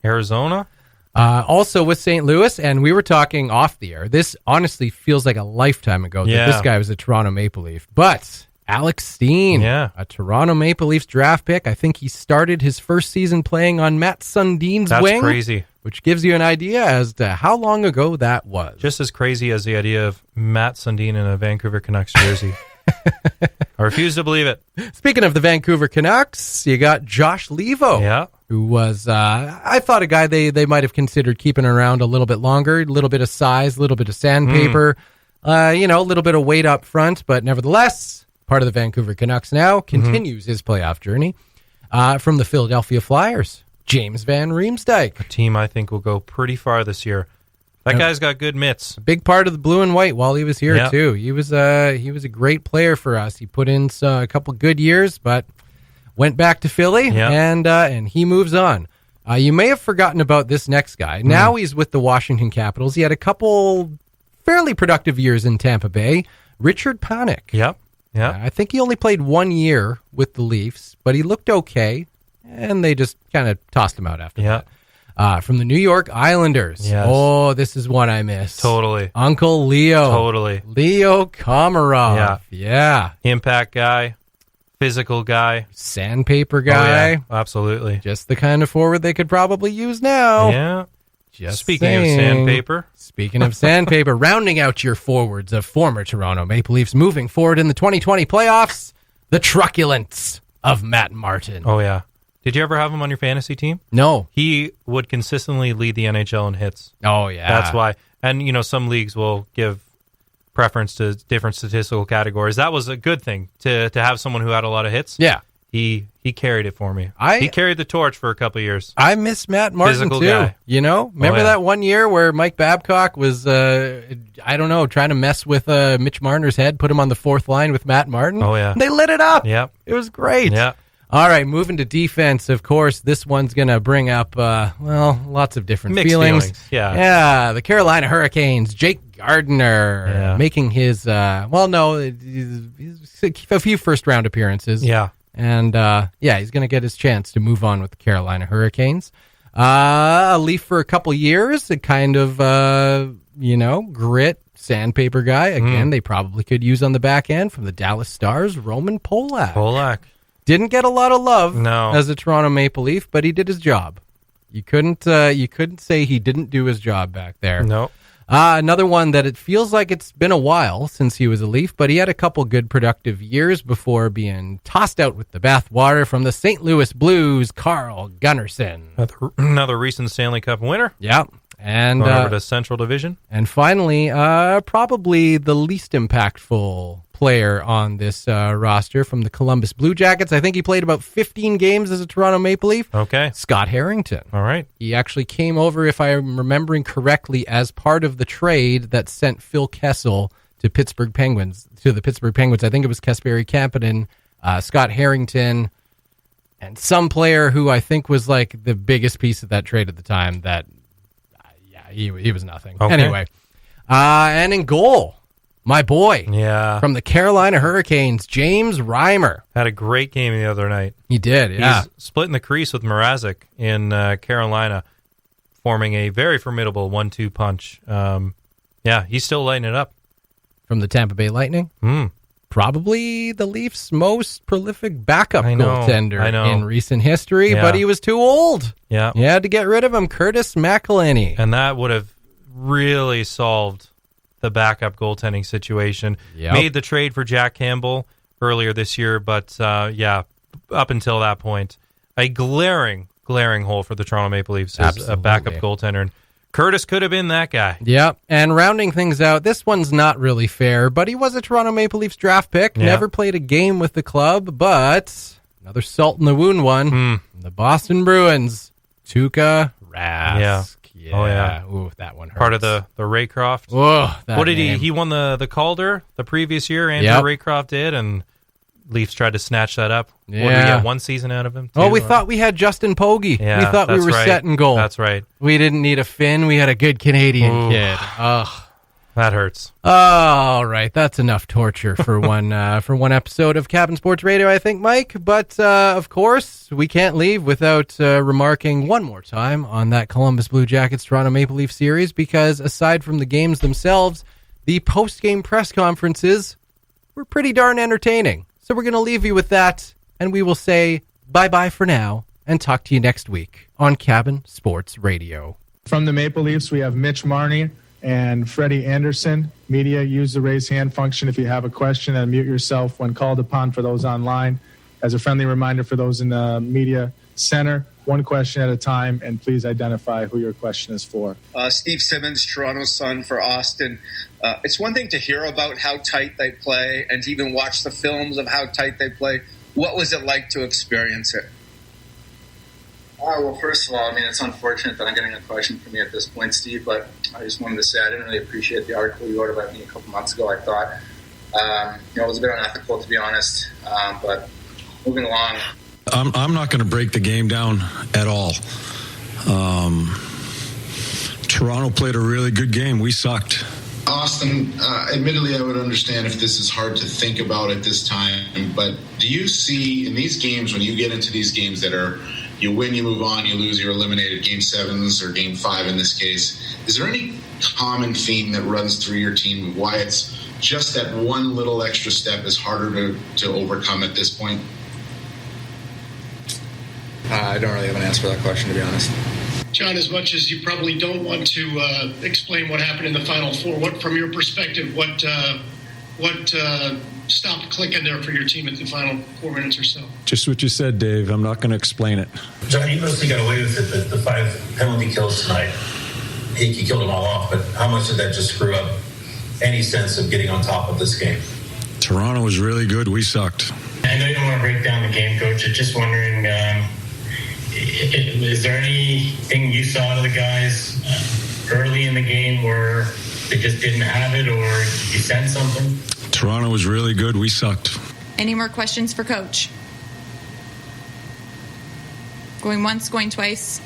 Arizona.
Also with St. Louis, and we were talking off the air. This honestly feels like a lifetime ago that this guy was a Toronto Maple Leaf. But Alex Steen, a Toronto Maple Leafs draft pick. I think he started his first season playing on Matt Sundin's wing.
That's crazy.
Which gives you an idea as to how long ago that was.
Just as crazy as the idea of Matt Sundin in a Vancouver Canucks jersey. I refuse to believe it.
Speaking of the Vancouver Canucks, you got Josh Levo, who was, I thought, a guy they might have considered keeping around a little bit longer, a little bit of size, a little bit of sandpaper, a little bit of weight up front, but nevertheless, part of the Vancouver Canucks now, continues his playoff journey from the Philadelphia Flyers. James Van Riemsdyk.
A team I think will go pretty far this year. That guy's got good mitts.
A big part of the blue and white while he was here too. He was a great player for us. He put in a couple good years, but went back to Philly and he moves on. You may have forgotten about this next guy. Now he's with the Washington Capitals. He had a couple fairly productive years in Tampa Bay. Richard Panik.
Yep.
I think he only played 1 year with the Leafs, but he looked okay. And they just kind of tossed him out after that. From the New York Islanders.
Yes.
Oh, this is one I missed.
Totally.
Uncle Leo.
Totally.
Leo Komarov. Yeah.
Impact guy. Physical guy.
Sandpaper guy.
Oh, yeah. Absolutely.
Just the kind of forward they could probably use now.
Yeah.
Just
Speaking
saying.
of sandpaper.
Speaking of sandpaper, rounding out your forwards of former Toronto Maple Leafs moving forward in the 2020 playoffs, the truculence of Matt Martin.
Oh, yeah. Did you ever have him on your fantasy team?
No.
He would consistently lead the NHL in hits.
Oh, yeah.
That's why. And, some leagues will give preference to different statistical categories. That was a good thing to have someone who had a lot of hits.
Yeah.
he carried it for me.
I-
He carried the torch for a couple of years.
I miss Matt Martin,
Physical
too.
guy.
You know? Remember that one year where Mike Babcock was, I don't know, trying to mess with Mitch Marner's head, put him on the fourth line with Matt Martin?
Oh, yeah.
And they lit it up.
Yep.
It was great.
Yeah.
All right, moving to defense, of course, this one's going to bring up, lots of different
Mixed
feelings.
Yeah.
Yeah, the Carolina Hurricanes, Jake Gardiner, making his, a few first-round appearances.
Yeah.
And, he's going to get his chance to move on with the Carolina Hurricanes. A Leaf for a couple years, a kind of, grit, sandpaper guy. Again, they probably could use on the back end from the Dallas Stars, Roman Polak. Didn't get a lot of love as a Toronto Maple Leaf, but he did his job. You couldn't say he didn't do his job back there.
No.
Another one that it feels like it's been a while since he was a Leaf, but he had a couple good productive years before being tossed out with the bathwater from the St. Louis Blues, Carl Gunnarsson.
Another recent Stanley Cup winner.
Yeah. And
going over to Central Division.
And finally, probably the least impactful player on this roster from the Columbus Blue Jackets. I think he played about 15 games as a Toronto Maple Leaf.
Okay.
Scott Harrington.
All right.
He actually came over, if I'm remembering correctly, as part of the trade that sent Phil Kessel to the Pittsburgh Penguins. I think it was Kasperi Kapanen, Scott Harrington, and some player who I think was like the biggest piece of that trade at the time that, he was nothing.
Okay.
Anyway, and in goal, my boy from the Carolina Hurricanes, James Reimer.
Had a great game the other night.
He did, yeah.
He's splitting the crease with Mrazek in Carolina, forming a very formidable 1-2 punch. He's still lighting it up.
From the Tampa Bay Lightning? Probably the Leafs' most prolific backup goaltender in recent history, but he was too old.
Yeah.
You had to get rid of him, Curtis McElhinney.
And that would have really solved the backup goaltending situation.
Yep.
Made the trade for Jack Campbell earlier this year, but up until that point, a glaring hole for the Toronto Maple Leafs as a backup goaltender. And Curtis could have been that guy.
Yep. And rounding things out, this one's not really fair, but he was a Toronto Maple Leafs draft pick.
Yeah.
Never played a game with the club, but another salt in the wound one. The Boston Bruins, Tuukka Rask. Yeah.
Oh, yeah.
Ooh, that one hurts.
Part of the Raycroft.
Oh,
what did
name.
he won the Calder the previous year? Andrew Raycroft did, and Leafs tried to snatch that up.
Yeah.
What did we get, one season out of him?
We thought we had Justin Pogge.
Yeah,
we thought we were set in goal.
That's right.
We didn't need a Finn. We had a good Canadian kid. Ugh.
That hurts.
All right, that's enough torture for one episode of Cabin Sports Radio, I think, Mike. But of course, we can't leave without remarking one more time on that Columbus Blue Jackets Toronto Maple Leaf series, because aside from the games themselves, the post-game press conferences were pretty darn entertaining. So we're going to leave you with that, and we will say bye-bye for now and talk to you next week on Cabin Sports Radio.
From the Maple Leafs, we have Mitch Marner and Freddie Anderson. Media, use the raise hand function if you have a question, and mute yourself when called upon for those online. As a friendly reminder for those in the media center, one question at a time, and please identify who your question is for.
Steve Simmons, Toronto Sun for Austin. It's one thing to hear about how tight they play and to even watch the films of how tight they play. What was it like to experience it?
Well, first of all, I mean, it's unfortunate that I'm getting a question from you at this point, Steve, but I just wanted to say I didn't really appreciate the article you wrote about me a couple months ago. I thought, it was a bit unethical, to be honest, but moving along.
I'm not going to break the game down at all. Toronto played a really good game. We sucked.
Austin, admittedly, I would understand if this is hard to think about at this time, but do you see in these games, when you get into these games that are you win, you move on, you lose, you're eliminated, game 7s or game 5 in this case, is there any common theme that runs through your team of why it's just that one little extra step is harder to overcome at this point?
I don't really have an answer for that question, to be honest.
John, as much as you probably don't want to explain what happened in the Final Four, what, from your perspective, what stopped clicking there for your team at the final 4 minutes or so?
Just what you said, Dave. I'm not going to explain it.
John, you mostly got away with it, the 5 penalty kills tonight. He killed them all off, but how much did that just screw up any sense of getting on top of this game?
Toronto was really good. We sucked.
I know you don't want to break down the game, Coach. Just wondering, is there anything you saw out of the guys early in the game where they just didn't have it, or did you sense something?
Toronto was really good. We sucked.
Any more questions for Coach? Going once, going twice.